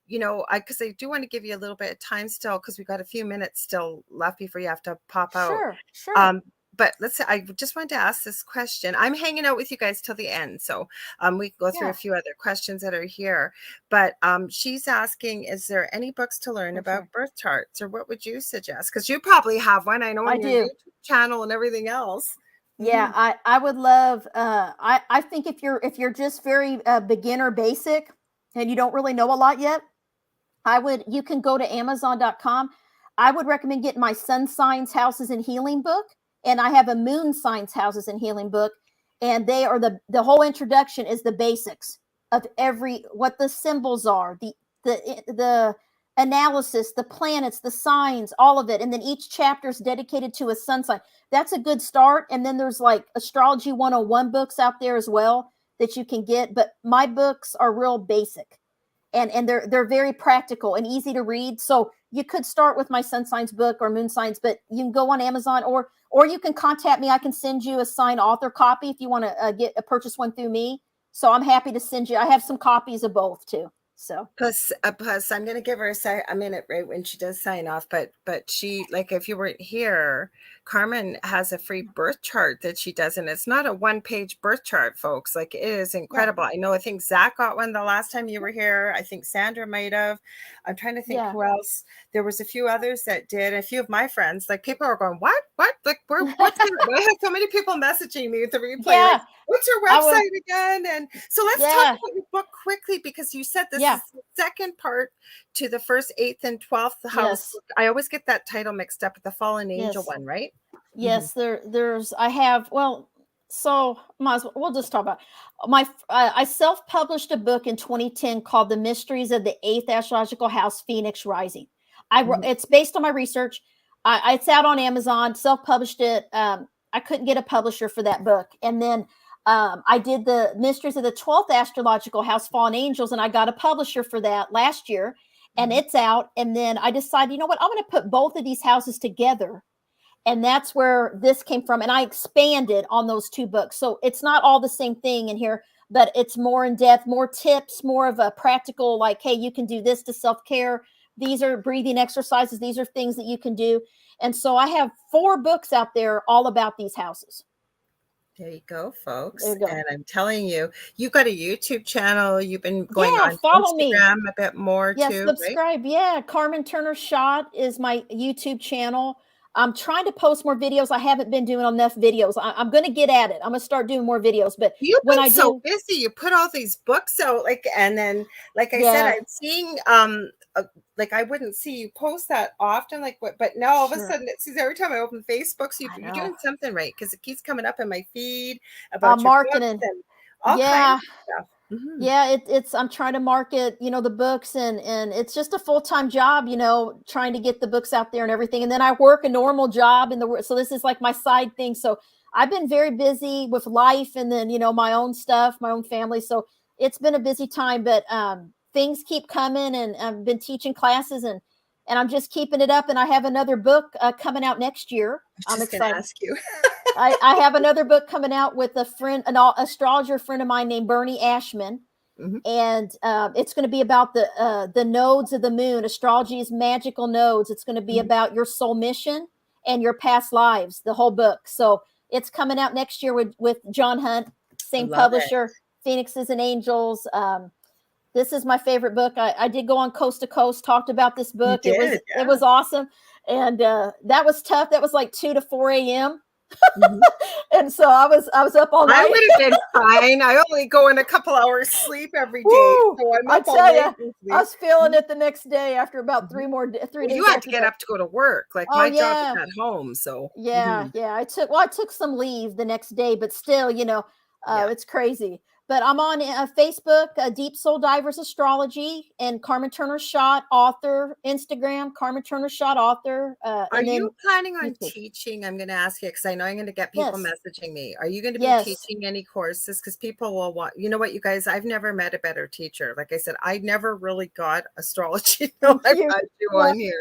because I do want to give you a little bit of time still because we got a few minutes still left before you have to pop out. sure, sure. Um, but let's say I just wanted to ask this question. I'm hanging out with you guys till the end, so we can go through a Yeah, few other questions that are here. But she's asking, is there any books to learn I'm sorry. about birth charts, or what would you suggest? Because you probably have one. I know I on your do. YouTube channel and everything else. Yeah, Mhm. I would love. I think if you're just very beginner basic, and you don't really know a lot yet, You can go to Amazon.com. I would recommend getting my sun signs, houses, and healing book. And I have a moon signs, houses, and healing book. And they are the whole introduction is the basics of what the symbols are, the analysis, the planets, the signs, all of it. And then each chapter is dedicated to a sun sign. That's a good start. And then there's like Astrology 101 books out there as well that you can get. But my books are real basic. And they're very practical and easy to read. So you could start with my sun signs book or moon signs, but you can go on Amazon or you can contact me. I can send you a signed author copy if you want to purchase one through me. So I'm happy to send you. I have some copies of both too. So plus I'm going to give her a minute right when she does sign off, but she, like, if you weren't here, Carmen has a free birth chart that she does, and it's not a 1-page birth chart, folks. Like, it is incredible. Yeah. I think Zach got one the last time you were here. I think Sandra might have. I'm trying to think who else. There was a few others that did. A few of my friends, like, people are going, what? Like, why have so many people messaging me with the replay? Yeah. Like, what's your website again? And so let's talk about your book quickly, because you said this is the second part to the first 8th and 12th house. Yes. I always get that title mixed up with the Fallen Angel one, right? Yes, we'll just talk about I self-published a book in 2010 called The Mysteries of the 8th Astrological House, Phoenix Rising. It's based on my research. It's out on Amazon, self-published it. I couldn't get a publisher for that book. And then I did the Mysteries of the 12th Astrological House, Fallen Angels, and I got a publisher for that last year, and it's out. And then I decided, you know what, I'm going to put both of these houses together. And that's where this came from. And I expanded on those 2 books. So it's not all the same thing in here, but it's more in depth, more tips, more of a practical, like, hey, you can do this to self-care. These are breathing exercises. These are things that you can do. And so I have 4 books out there all about these houses. There you go, folks. You go. And I'm telling you, you've got a YouTube channel. You've been going on follow Instagram me. A bit more too. Subscribe. Right? Yeah. Carmen Turner-Schott is my YouTube channel. I'm trying to post more videos. I haven't been doing enough videos. I'm going to get at it. I'm going to start doing more videos. But you've been so busy. You put all these books out, and then, like I said, I'm seeing, like, I wouldn't see you post that often, but now all of a sudden it seems every time I open Facebook, so you're doing something right, because it keeps coming up in my feed about your marketing books and all kinds of stuff. Mm-hmm. Yeah, I'm trying to market, the books, and it's just a full-time job, trying to get the books out there and everything. And then I work a normal job so this is like my side thing. So I've been very busy with life, and then, my own stuff, my own family. So it's been a busy time, but things keep coming, and I've been teaching classes, and I'm just keeping it up. And I have another book coming out next year. I'm excited to ask you. I have another book coming out with an astrologer friend of mine named Bernie Ashman. Mm-hmm. And it's going to be about the nodes of the moon. Astrology is magical nodes. It's going to be about your soul mission and your past lives, the whole book. So it's coming out next year with John Hunt, same publisher, Phoenixes and Angels. This is my favorite book. I did go on Coast to Coast, talked about this book. It was awesome. And that was tough. That was like 2 to 4 a.m. Mm-hmm. And so I was up all night. I would have been fine. I only go in a couple hours sleep every day. So I'm up all night. I was feeling it the next day after about 3 days. You had to get up to go to work. Like, my job is at home. So I took some leave the next day, but still, it's crazy. But I'm on Facebook, Deep Soul Divers Astrology, and Carmen Turner-Schott, author. Instagram, Carmen Turner-Schott, author. Are you planning on teaching? I'm going to ask you, because I know I'm going to get people messaging me. Are you going to be teaching any courses? Because people will want, you know what, you guys, I've never met a better teacher. Like I said, I never really got astrology. I've had you on here.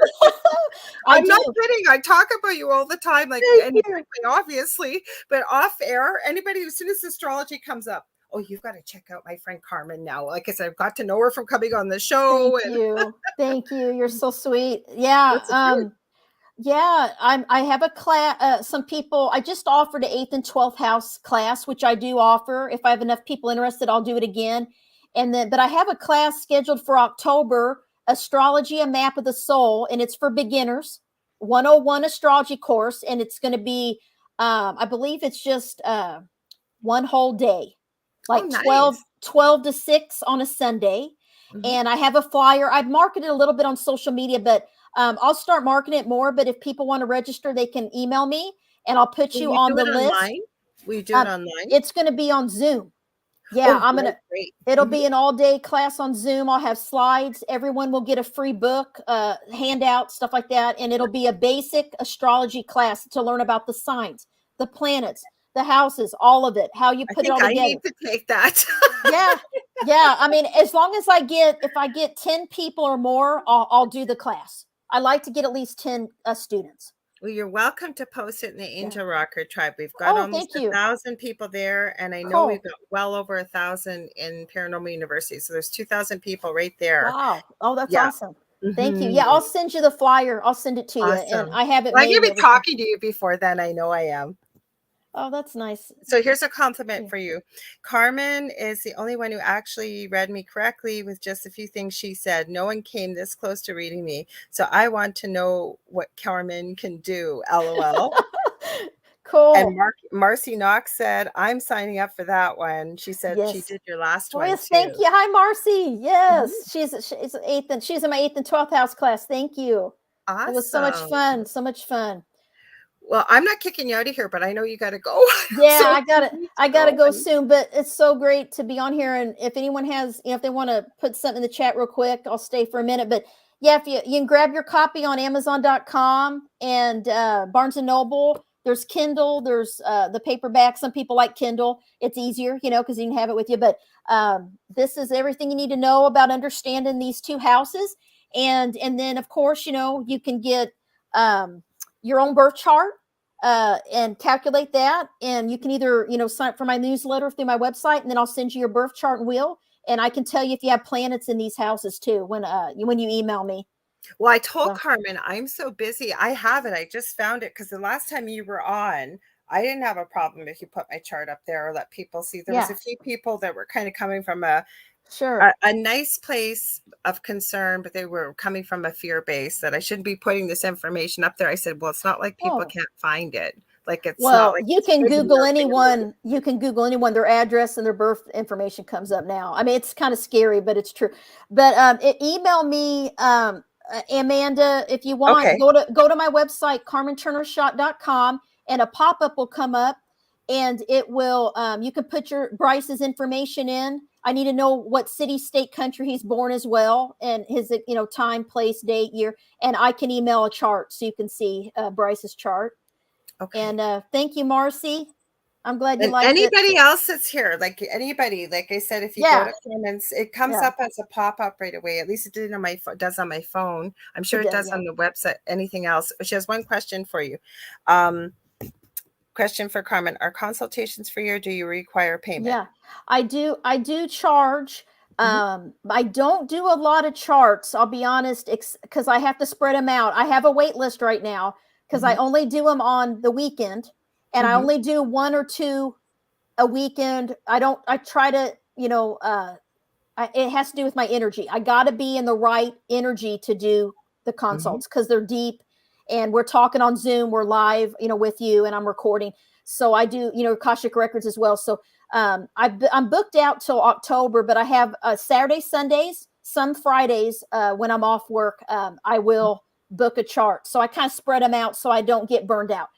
I'm not kidding. I talk about you all the time, like, obviously, but off air, anybody, as soon as astrology comes up, oh, you've got to check out my friend Carmen now. Like I said, I've got to know her from coming on the show. Thank you. You're so sweet. Yeah. I have a class. Some people, I just offered an 8th and 12th house class, which I do offer. If I have enough people interested, I'll do it again. But I have a class scheduled for October, Astrology, a Map of the Soul, and it's for beginners, 101 astrology course. And it's going to be, I believe it's just one whole day. Like 12 to 6 on a Sunday. And I have a flyer. I've marketed a little bit on social media, but I'll start marketing it more. But if people want to register, they can email me and I'll put Will you you on do the it list. online? Will you do it online? It's going to be on Zoom. Yeah, Oh, great. it'll be an all-day class on Zoom. I'll have slides. Everyone will get a free book, handout, stuff like that. And it'll be a basic astrology class to learn about the signs, the planets, the houses, all of it, how you I put it think all I together. need to take that. Yeah. Yeah. I mean, as long as if I get 10 people or more, I'll do the class. I like to get at least 10 students. Well, you're welcome to post it in the Angel Rocker tribe. We've got Oh, almost thank you. 1,000 people there, and I know we've got well over 1,000 in Paranormal University. So there's 2,000 people right there. Wow. Oh, that's Yeah. awesome. Thank you. Yeah, I'll send you the flyer. I'll send it to you, and Awesome. I have it Well, I'm made. going to And be everything. talking to you before then. I know I am. Oh, that's nice. So here's a compliment for you. Carmen is the only one who actually read me correctly with just a few things she said. No one came this close to reading me. So I want to know what Carmen can do. LOL. Cool. And Marcy Knox said, I'm signing up for that one. She said she Yes. did your last Oh, one yes, too. thank you. Hi, Marcy. Yes, she's in my 8th and 12th house class. Thank you. Awesome. It was so much fun. So much fun. Well, I'm not kicking you out of here, but I know you got to go. Yeah, So I gotta go soon, but it's so great to be on here. And if anyone has, if they want to put something in the chat real quick, I'll stay for a minute. But yeah, if you can grab your copy on Amazon.com and Barnes and Noble. There's Kindle, there's the paperback. Some people like Kindle. It's easier, because you can have it with you. But this is everything you need to know about understanding these two houses. And then of course, you can get your own birth chart and calculate that. And you can either, sign up for my newsletter through my website, and then I'll send you your birth chart and wheel. And I can tell you if you have planets in these houses too when you email me. Well, I told Carmen, I'm so busy. I have it. I just found it because the last time you were on, I didn't have a problem if you put my chart up there or let people see. There was a few people that were kind of coming from a nice place of concern, but they were coming from a fear base that I shouldn't be putting this information up there. I said, well, it's not like people can't find it. Like it's not like you can Google anyone. You can Google anyone. Their address and their birth information comes up now. I mean, it's kind of scary, but it's true. But email me, Amanda, if you want. Okay. Go to my website, CarmenTurner-Schott.com, and a pop-up will come up, and it will. You can put your Bryce's information in. I need to know what city, state, country he's born as well, and his time, place, date, year, and I can email a chart so you can see Bryce's chart. Okay. And thank you, Marcy. I'm glad you liked it. Anybody else that's here, like anybody, like I said, if you go to comments, it comes up as a pop-up right away. At least it did on my does on my phone. I'm sure it does on the website. Anything else? She has one question for you. Question for Carmen: are consultations free, or do you require payment? Yeah, I do charge. I don't do a lot of charts, I'll be honest, because I have to spread them out. I have a wait list right now because I only do them on the weekend, and I only do 1 or 2 a weekend. I try to, it has to do with my energy. I got to be in the right energy to do the consults because they're deep, and we're talking on Zoom. We're live, with you, and I'm recording. So I do, Akashic Records as well. So I'm booked out till October, but I have Saturday, Sundays, some Fridays when I'm off work. I will book a chart. So I kind of spread them out so I don't get burned out.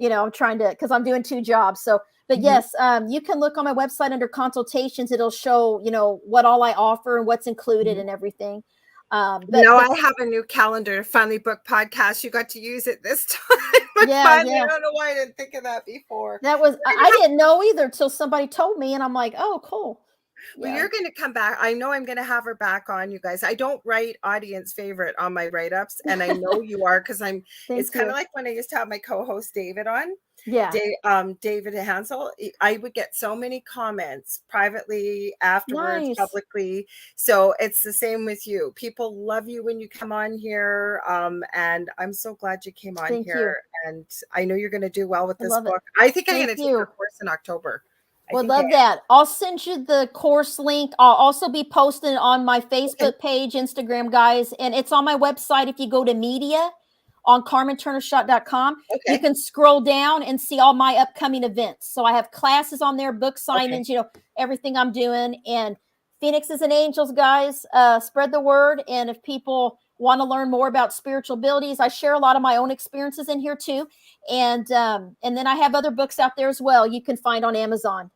I'm trying to, because I'm doing 2 jobs. So, but yes, you can look on my website under consultations. It'll show, what all I offer and what's included and everything. I have a new calendar, Finally Booked podcast. You got to use it this time. I don't know why I didn't think of that before. I didn't know either till somebody told me, and I'm like, oh, cool. Well, you're going to come back. I know I'm going to have her back on, you guys. I don't write audience favorite on my write-ups, and I know you are because it's kind of like when I used to have my co-host David on. Yeah. David Hansel. I would get so many comments privately, afterwards, publicly. So it's the same with you. People love you when you come on here. And I'm so glad you came on here. And I know you're going to do well with this book. I think I'm going to take your course in October. Would love that. I'll send you the course link. I'll also be posting on my Facebook page, Instagram, guys. And it's on my website. If you go to media on CarmenTurner-Schott.com, you can scroll down and see all my upcoming events. So I have classes on there, book signings, everything I'm doing. And Phoenixes and angels, guys, spread the word. And if people want to learn more about spiritual abilities, I share a lot of my own experiences in here too. And then I have other books out there as well you can find on Amazon.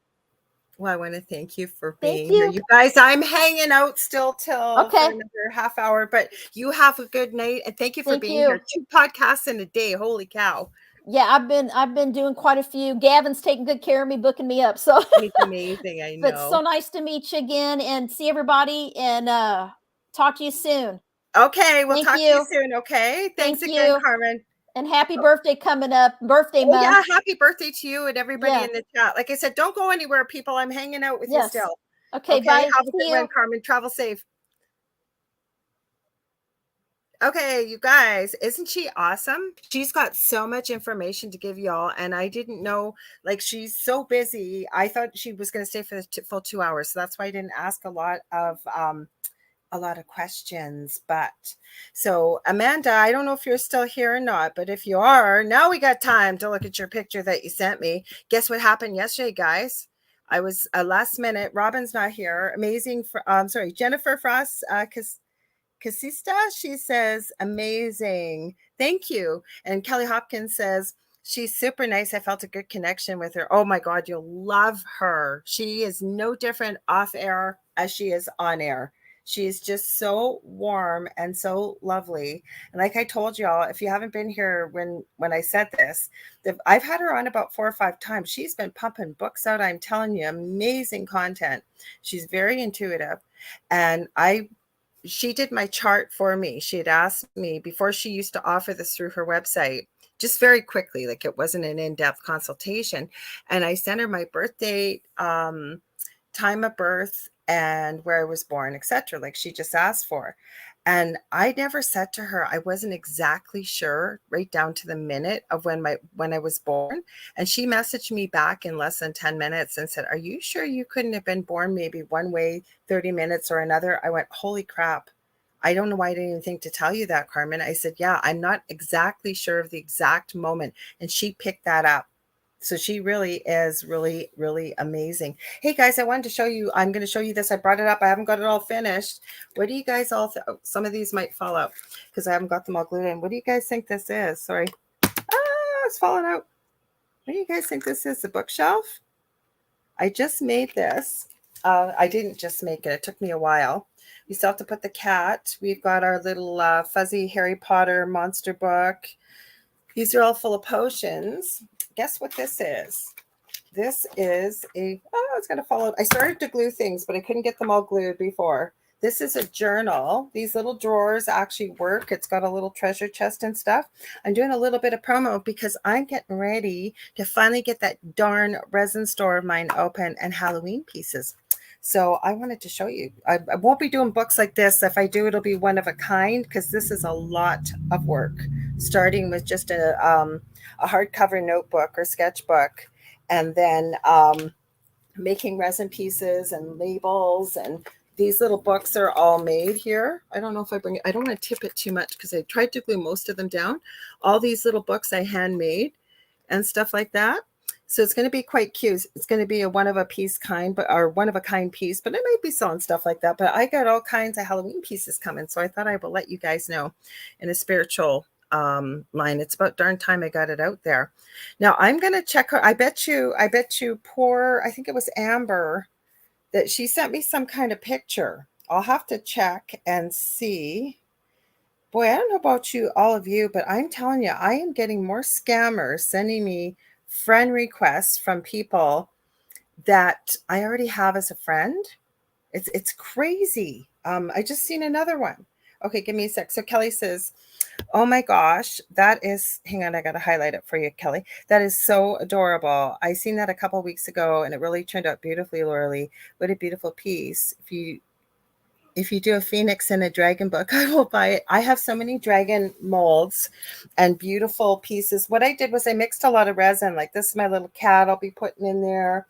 Well, I want to thank you for Thank being here. you. You guys, I'm hanging out still till for Okay. another half hour, but you have a good night. And thank you for Thank being you. here. 2 podcasts in a day. Holy cow. Yeah, I've been doing quite a few. Gavin's taking good care of me, booking me up. So He's amazing. I but so know. nice to meet you again and see everybody, and talk to you soon. Okay. We'll Thank talk to you you. soon. Okay. Thanks Thank again, you. Carmen. And happy birthday coming up. Birthday Oh, month. yeah. Happy birthday to you and everybody Yeah. in the chat. Like I said, don't go anywhere, people. I'm hanging out with you Yes. still. Okay, Okay. bye. Have a good See one, you. Carmen. Travel safe. Okay, you guys, isn't she awesome? She's got so much information to give y'all, and I didn't know, like, she's so busy. I thought she was going to stay for the full 2 hours, so that's why I didn't ask a lot of questions. But so, Amanda, I don't know if you're still here or not, but if you are, now we got time to look at your picture that you sent me. Guess what happened yesterday, guys? I was last minute. Robin's not here. Amazing. Sorry, Jennifer Frost, Casista, she says, amazing. Thank you. And Kelly Hopkins says, she's super nice. I felt a good connection with her. Oh my God, you'll love her. She is no different off air as she is on air. She is just so warm and so lovely. And like I told y'all, if you haven't been here when I said this, I've had her on about 4 or 5 times. She's been pumping books out. I'm telling you, amazing content. She's very intuitive. And she did my chart for me. She had asked me before. She used to offer this through her website, just very quickly, like it wasn't an in-depth consultation. And I sent her my birth date, time of birth, and where I was born, etc., like she just asked for. And I never said to her, I wasn't exactly sure right down to the minute of when I was born. And she messaged me back in less than 10 minutes and said, are you sure you couldn't have been born maybe one way 30 minutes or another? I went, holy crap. I don't know why I didn't even think to tell you that, Carmen. I said, yeah, I'm not exactly sure of the exact moment. And she picked that up. So she really is really, really amazing. Hey guys, I wanted to show you, I'm going to show you this. I brought it up. I haven't got it all finished. What do you guys all, some of these might fall out because I haven't got them all glued in. What do you guys think this is? Sorry. It's falling out. What do you guys think this is? A bookshelf? I just made this. I didn't just make it. It took me a while. We still have to put the cat. We've got our little fuzzy Harry Potter monster book. These are all full of potions. Guess what this is? This is it's going to fall out. I started to glue things, but I couldn't get them all glued before. This is a journal. These little drawers actually work. It's got a little treasure chest and stuff. I'm doing a little bit of promo because I'm getting ready to finally get that darn resin store of mine open and Halloween pieces. So I wanted to show you. I won't be doing books like this. If I do, it'll be one of a kind because this is a lot of work, starting with just a hardcover notebook or sketchbook, and then making resin pieces and labels. And these little books are all made here. I don't know if I don't want to tip it too much because I tried to glue most of them down. All these little books I handmade and stuff like that. So it's going to be quite cute. It's going to be a one of a piece kind, or one of a kind piece, but I might be selling stuff like that. But I got all kinds of Halloween pieces coming. So I thought I will let you guys know in a spiritual line. It's about darn time I got it out there. Now I'm going to check her. I bet you poor, I think it was Amber, that she sent me some kind of picture. I'll have to check and see. Boy, I don't know about you, all of you, but I'm telling you, I am getting more scammers sending me friend requests from people that I already have as a friend. It's crazy. I just seen another one. Okay, give me a sec. So Kelly says, oh my gosh, that is, hang on, I got to highlight it for you, Kelly. That is so adorable. I seen that a couple weeks ago and it really turned out beautifully, Lorilei. What a beautiful piece. If you do a phoenix and a dragon book, I will buy it. I have so many dragon molds and beautiful pieces. What I did was I mixed a lot of resin. Like this is my little cat I'll be putting in there.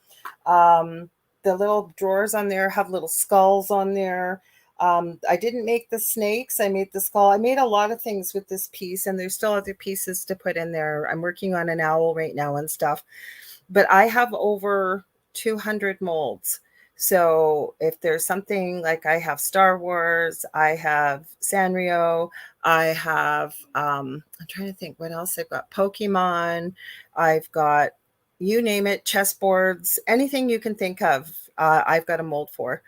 The little drawers on there have little skulls on there. I didn't make the snakes. I made the skull. I made a lot of things with this piece, and there's still other pieces to put in there. I'm working on an owl right now and stuff. But I have over 200 molds. So if there's something like, I have Star Wars, I have Sanrio, I have I'm trying to think what else I've got. Pokemon, I've got, you name it, chessboards, anything you can think of. I've got a mold for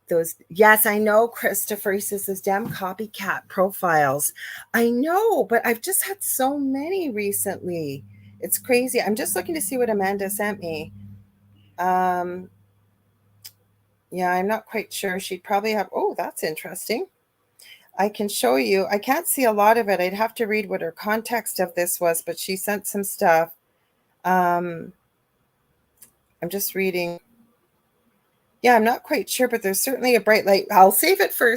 those. Yes, I know, Christopher. He says those damn copycat profiles. I know, but I've just had so many recently. It's crazy. I'm just looking to see what Amanda sent me. Um, yeah, I'm not quite sure. She'd probably have, oh, that's interesting. I can show you. I can't see a lot of it. I'd have to read what her context of this was, but she sent some stuff. Um, I'm just reading. Yeah, I'm not quite sure, but there's certainly a bright light. I'll save it for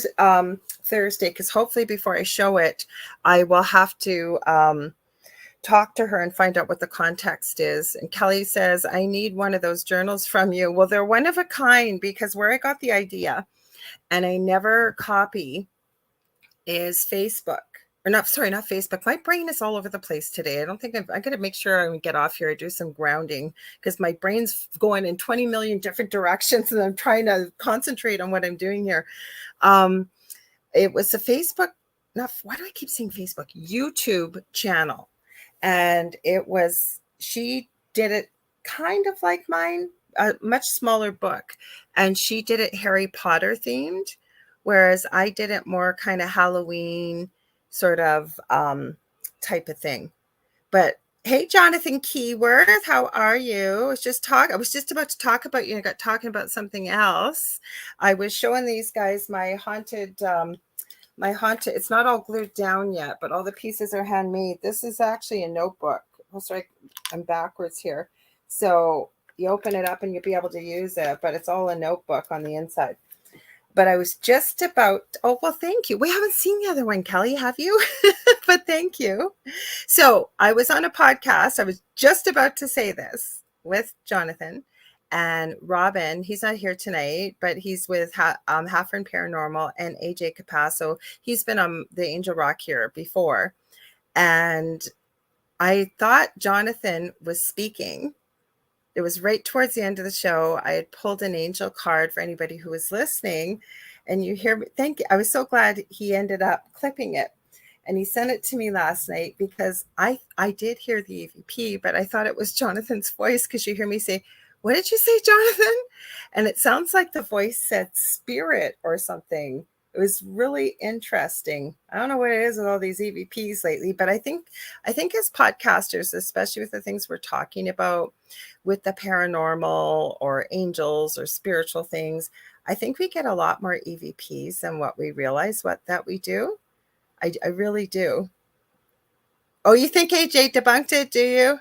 Thursday, because hopefully before I show it, I will have to talk to her and find out what the context is. And Kelly says, I need one of those journals from you. Well, they're one of a kind, because where I got the idea, and I never copy, is Facebook. Or not, sorry, not Facebook. My brain is all over the place today. I don't think I got to make sure I get off here. I do some grounding, because my brain's going in 20 million different directions, and I'm trying to concentrate on what I'm doing here. It was a Facebook, not, why do I keep saying Facebook? YouTube channel. And it was, she did it kind of like mine, a much smaller book. And she did it Harry Potter themed, whereas I did it more kind of Halloween sort of type of thing. But hey, Jonathan Keyworth, how are you? I was just about to talk about you. I got talking about something else. I was showing these guys my haunted, it's not all glued down yet, but all the pieces are handmade. This is actually a notebook. Oh, sorry, I'm backwards here. So you open it up and you'll be able to use it, but it's all a notebook on the inside. But I was just about, oh, well, thank you. We haven't seen the other one, Kelly, have you? But thank you. So I was on a podcast. I was just about to say this with Jonathan and Robin. He's not here tonight, but he's with Halfern Paranormal and AJ Capasso. He's been on the Angel Rock here before. And I thought Jonathan was speaking. It was right towards the end of the show. I had pulled an angel card for anybody who was listening. And you hear me. Thank you. I was so glad he ended up clipping it. And he sent it to me last night, because I did hear the EVP, but I thought it was Jonathan's voice, because you hear me say, what did you say, Jonathan? And it sounds like the voice said spirit or something. It was really interesting. I don't know what it is with all these EVPs lately, but I think as podcasters, especially with the things we're talking about with the paranormal or angels or spiritual things, I think we get a lot more EVPs than what we realize that we do. I really do. Oh, you think AJ debunked it, do you?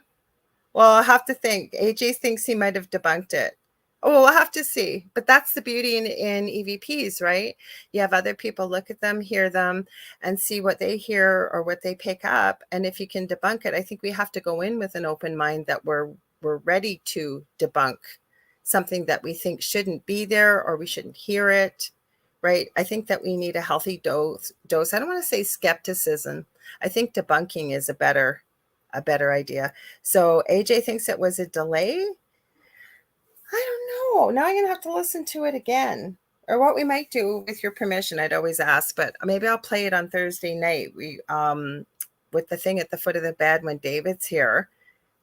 Well, I'll have to think. AJ thinks he might have debunked it. Oh, we'll have to see. But that's the beauty in EVPs, right? You have other people look at them, hear them, and see what they hear or what they pick up. And if you can debunk it, I think we have to go in with an open mind, that we're ready to debunk something that we think shouldn't be there, or we shouldn't hear it, right? I think that we need a healthy dose. I don't want to say skepticism. I think debunking is a better idea. So AJ thinks it was a delay. I don't know. Now I'm gonna have to listen to it again. Or what we might do, with your permission, I'd always ask, but maybe I'll play it on Thursday night. We with the thing at the foot of the bed when David's here,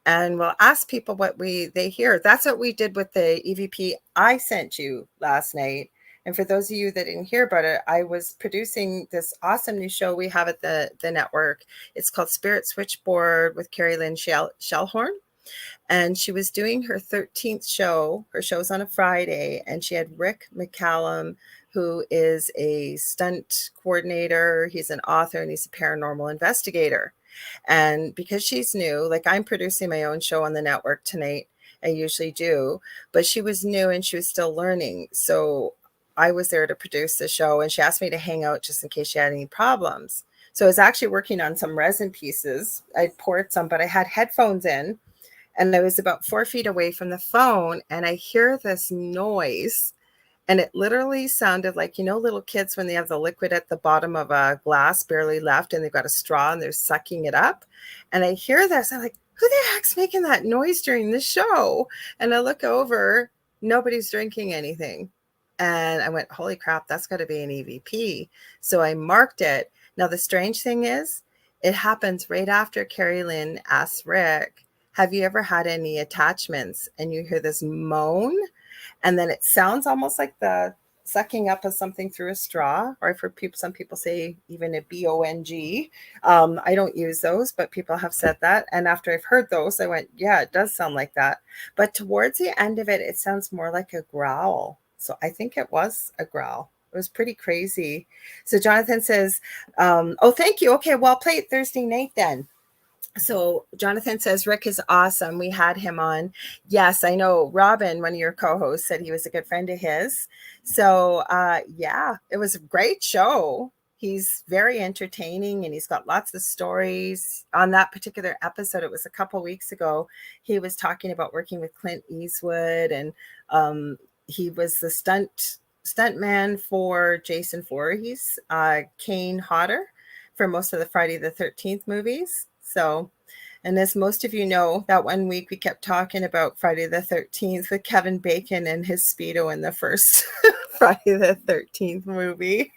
and we'll ask people what they hear. That's what we did with the EVP I sent you last night. And for those of you that didn't hear about it, I was producing this awesome new show we have at the network. It's called Spirit Switchboard with Carrie Lynn Shellhorn. And she was doing her 13th show. Her show's on a Friday. And she had Rick McCallum, who is a stunt coordinator. He's an author, and he's a paranormal investigator. And because she's new, like I'm producing my own show on the network tonight, I usually do, but she was new and she was still learning. So I was there to produce the show, and she asked me to hang out just in case she had any problems. So I was actually working on some resin pieces. I'd poured some, but I had headphones in, and I was about 4 feet away from the phone, and I hear this noise. And it literally sounded like, little kids when they have the liquid at the bottom of a glass barely left, and they've got a straw and they're sucking it up. And I hear this. I'm like, who the heck's making that noise during the show? And I look over, nobody's drinking anything. And I went, holy crap, that's got to be an EVP. So I marked it. Now, the strange thing is, it happens right after Carrie Lynn asks Rick, have you ever had any attachments? And you hear this moan, and then it sounds almost like the sucking up of something through a straw, or I've heard people, some people say even a BONG. I don't use those, but people have said that. And after I've heard those, I went, yeah, it does sound like that. But towards the end of it, it sounds more like a growl. So I think it was a growl. It was pretty crazy. So Jonathan says, oh, thank you. Okay, well, I'll play it Thursday night then. So Jonathan says, Rick is awesome. We had him on. Yes, I know. Robin, one of your co-hosts, said he was a good friend of his. So yeah, it was a great show. He's very entertaining and he's got lots of stories. On that particular episode, it was a couple weeks ago, he was talking about working with Clint Eastwood, and he was the stunt man for Jason Voorhees, Kane Hodder, for most of the Friday the 13th movies. So, and as most of you know, that one week we kept talking about Friday the 13th with Kevin Bacon and his Speedo in the first Friday the 13th movie.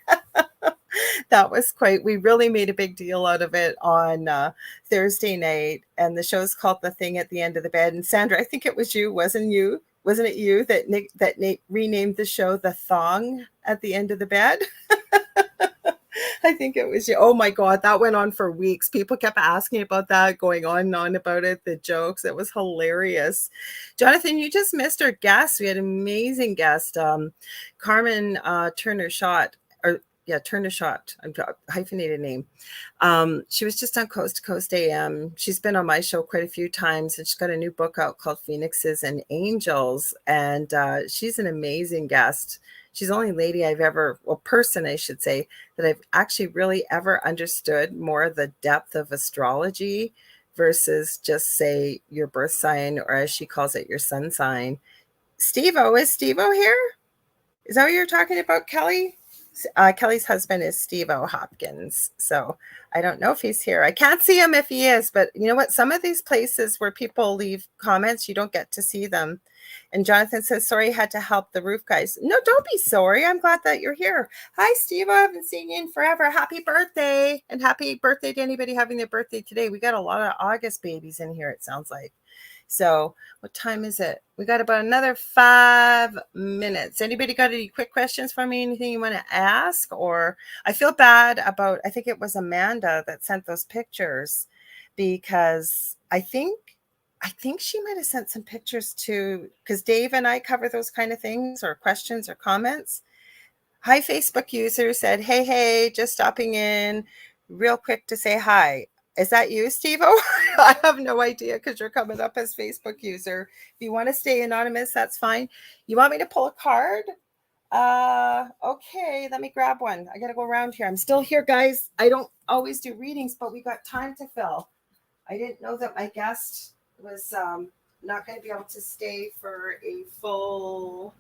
That was quite, we really made a big deal out of it on Thursday night. And the show's called The Thing at the End of the Bed. And Sandra, I think it was you, wasn't it you that Nate renamed the show The Thong at the End of the Bed? I think it was you. Oh my God, that went on for weeks. People kept asking about that, going on and on about it, the jokes. It was hilarious. Jonathan, you just missed our guest. We had an amazing guest, Carmen Turner-Schott, Turner-Schott, hyphenated name. She was just on Coast to Coast AM. She's been on my show quite a few times, and she's got a new book out called Phoenixes and Angels, and she's an amazing guest. She's the only lady I've ever, well, person, I should say, that I've actually really ever understood more of the depth of astrology versus just say your birth sign, or as she calls it, your sun sign. Steve-O, is Steve-O here? Is that what you're talking about, Kelly? Kelly's husband is Steve-O Hopkins. So I don't know if he's here. I can't see him if he is, but you know what? Some of these places where people leave comments, you don't get to see them. And Jonathan says, sorry, I had to help the roof guys. No, don't be sorry. I'm glad that you're here. Hi, Steve. I haven't seen you in forever. Happy birthday. And happy birthday to anybody having their birthday today. We got a lot of August babies in here, it sounds like. So what time is it? We got about another 5 minutes. Anybody got any quick questions for me? Anything you want to ask? Or I feel bad about, I think it was Amanda that sent those pictures, because I think she might have sent some pictures to, because Dave and I cover those kind of things, or questions or comments. Hi, Facebook user said, hey, just stopping in real quick to say hi. Is that you, Steve-O? I have no idea, because you're coming up as Facebook user. If you want to stay anonymous, that's fine. You want me to pull a card? Okay, let me grab one. I got to go around here. I'm still here, guys. I don't always do readings, but we got time to fill. I didn't know that my guest was not going to be able to stay for a full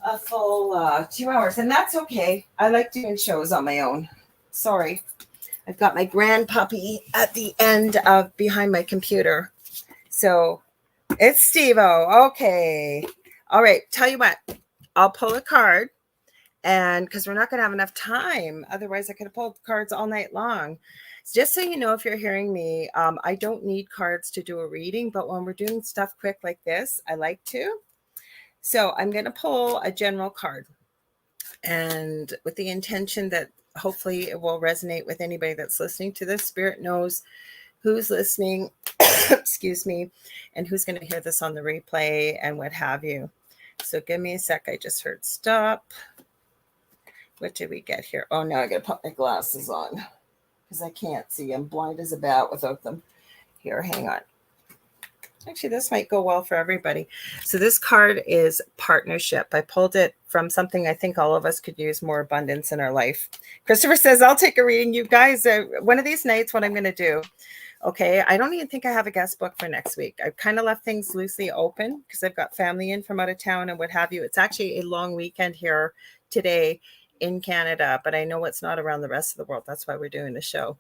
2 hours, and that's okay. I like doing shows on my own. Sorry. I've got my grand puppy at the end of behind my computer. So it's Steve-O. Okay. All right. Tell you what, I'll pull a card, and because we're not going to have enough time. Otherwise, I could have pulled cards all night long. Just so you know, if you're hearing me, I don't need cards to do a reading, but when we're doing stuff quick like this, I like to. So I'm going to pull a general card, and with the intention that hopefully it will resonate with anybody that's listening to this. Spirit knows who's listening, excuse me, and who's going to hear this on the replay and what have you. So give me a sec. I just heard stop. What did we get here? Oh, now I got to put my glasses on because I can't see. I'm blind as a bat without them. Here, hang on. Actually, this might go well for everybody. So this card is partnership. I pulled it from something I think all of us could use, more abundance in our life. Christopher says, I'll take a reading. You guys, one of these nights, what I'm going to do. Okay, I don't even think I have a guest book for next week. I've kind of left things loosely open because I've got family in from out of town and what have you. It's actually a long weekend here today. in Canada, but I know it's not around the rest of the world. That's why we're doing the show.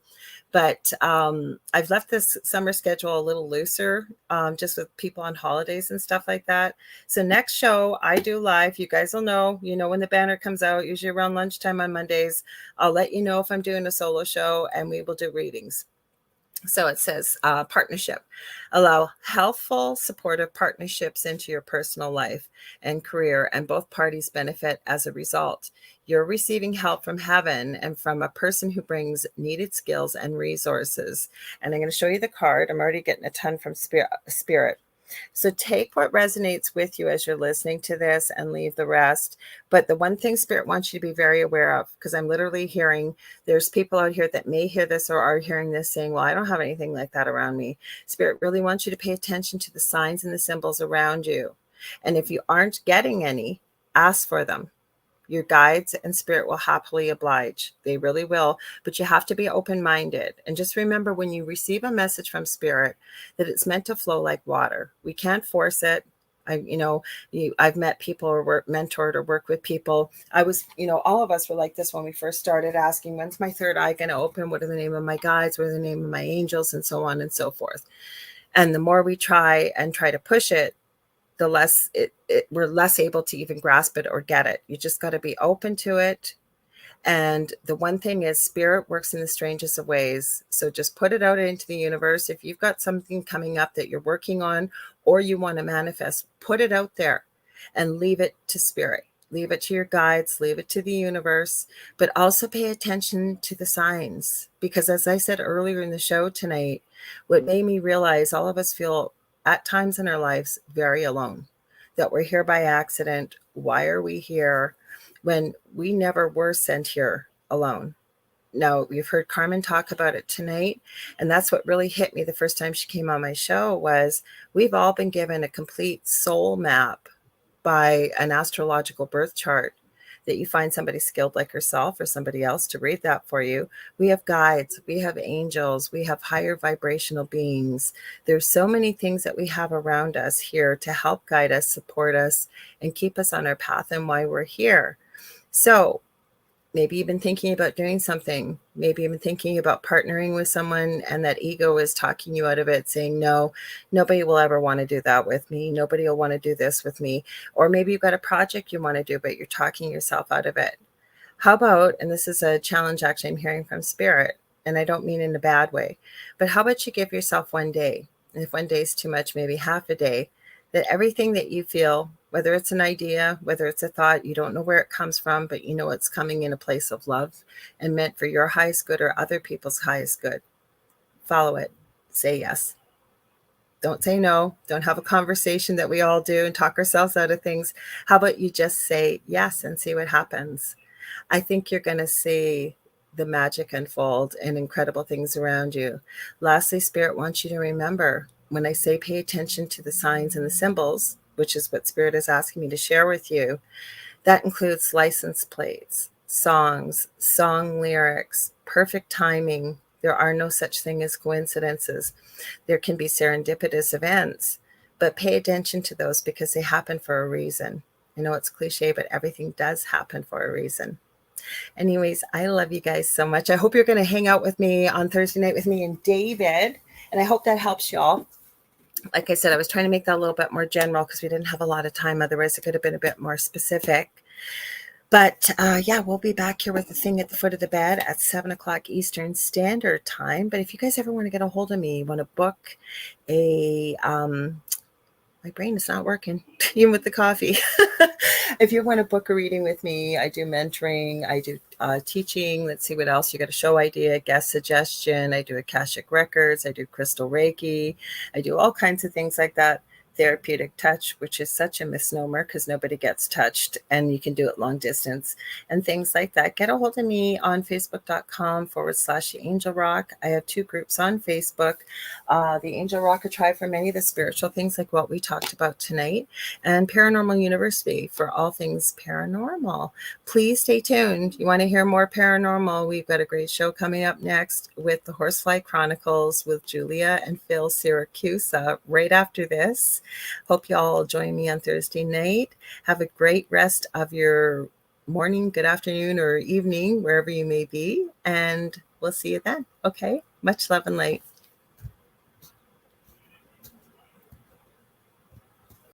But I've left this summer schedule a little looser, just with people on holidays and stuff like that. So next show I do live. You guys will know, when the banner comes out, usually around lunchtime on Mondays, I'll let you know if I'm doing a solo show, and we will do readings. So it says partnership. Allow healthful, supportive partnerships into your personal life and career, and both parties benefit as a result. You're receiving help from heaven and from a person who brings needed skills and resources. And I'm going to show you the card. I'm already getting a ton from Spirit. So take what resonates with you as you're listening to this and leave the rest. But the one thing Spirit wants you to be very aware of, because I'm literally hearing there's people out here that may hear this or are hearing this saying, well, I don't have anything like that around me. Spirit really wants you to pay attention to the signs and the symbols around you. And if you aren't getting any, ask for them. Your guides and Spirit will happily oblige. They really will. But you have to be open-minded. And just remember, when you receive a message from Spirit, that it's meant to flow like water. We can't force it. I've met people or mentored or worked with people. I was, all of us were like this when we first started asking, when's my third eye going to open? What are the name of my guides? What are the name of my angels? And so on and so forth. And the more we try to push it, the less we're less able to even grasp it or get it. You just got to be open to it. And the one thing is, Spirit works in the strangest of ways. So just put it out into the universe. If you've got something coming up that you're working on or you want to manifest, put it out there and leave it to Spirit. Leave it to your guides, leave it to the universe, but also pay attention to the signs. Because as I said earlier in the show tonight, what made me realize all of us feel at times in our lives very alone, that we're here by accident. Why are we here when we never were sent here alone? Now, you've heard Carmen talk about it tonight, and that's what really hit me the first time she came on my show was we've all been given a complete soul map by an astrological birth chart, that you find somebody skilled like herself or somebody else to read that for you. We have guides, we have angels, we have higher vibrational beings. There's so many things that we have around us here to help guide us, support us, and keep us on our path and why we're here. So maybe you've been thinking about doing something. Maybe you've been thinking about partnering with someone, and that ego is talking you out of it, saying, no, nobody will ever want to do that with me. Nobody will want to do this with me. Or maybe you've got a project you want to do, but you're talking yourself out of it. How about, and this is a challenge actually I'm hearing from Spirit, and I don't mean in a bad way, but how about you give yourself one day? And if one day is too much, maybe half a day, that everything that you feel, whether it's an idea, whether it's a thought, you don't know where it comes from, but you know it's coming in a place of love and meant for your highest good or other people's highest good. Follow it. Say yes. Don't say no. Don't have a conversation that we all do and talk ourselves out of things. How about you just say yes and see what happens? I think you're going to see the magic unfold and incredible things around you. Lastly, Spirit wants you to remember, when I say pay attention to the signs and the symbols, which is what Spirit is asking me to share with you, that includes license plates, songs, song lyrics, perfect timing. There are no such thing as coincidences. There can be serendipitous events, but pay attention to those because they happen for a reason. I know it's cliche, but everything does happen for a reason. Anyways, I love you guys so much. I hope you're going to hang out with me on Thursday night with me and David, and I hope that helps y'all. Like I said, I was trying to make that a little bit more general because we didn't have a lot of time. Otherwise, it could have been a bit more specific. But yeah, we'll be back here with the thing at the foot of the bed at 7 o'clock Eastern Standard Time. But if you guys ever want to get a hold of me, want to book a my brain is not working, even with the coffee. If you want to book a reading with me, I do mentoring, I do teaching. Let's see what else. You got a show idea, guest suggestion. I do Akashic Records. I do Crystal Reiki. I do all kinds of things like that. Therapeutic touch, which is such a misnomer because nobody gets touched, and you can do it long distance and things like that. Get a hold of me on facebook.com/The Angel Rock. I have 2 groups on Facebook, the Angel Rocker Tribe for many of the spiritual things like what we talked about tonight, and Paranormal University for all things paranormal. Please stay tuned. You want to hear more paranormal? We've got a great show coming up next with the Horsefly Chronicles with Julia and Phil Syracusa right after this. Hope y'all join me on Thursday night. Have a great rest of your morning, good afternoon, or evening, wherever you may be. And we'll see you then. Okay. Much love and light.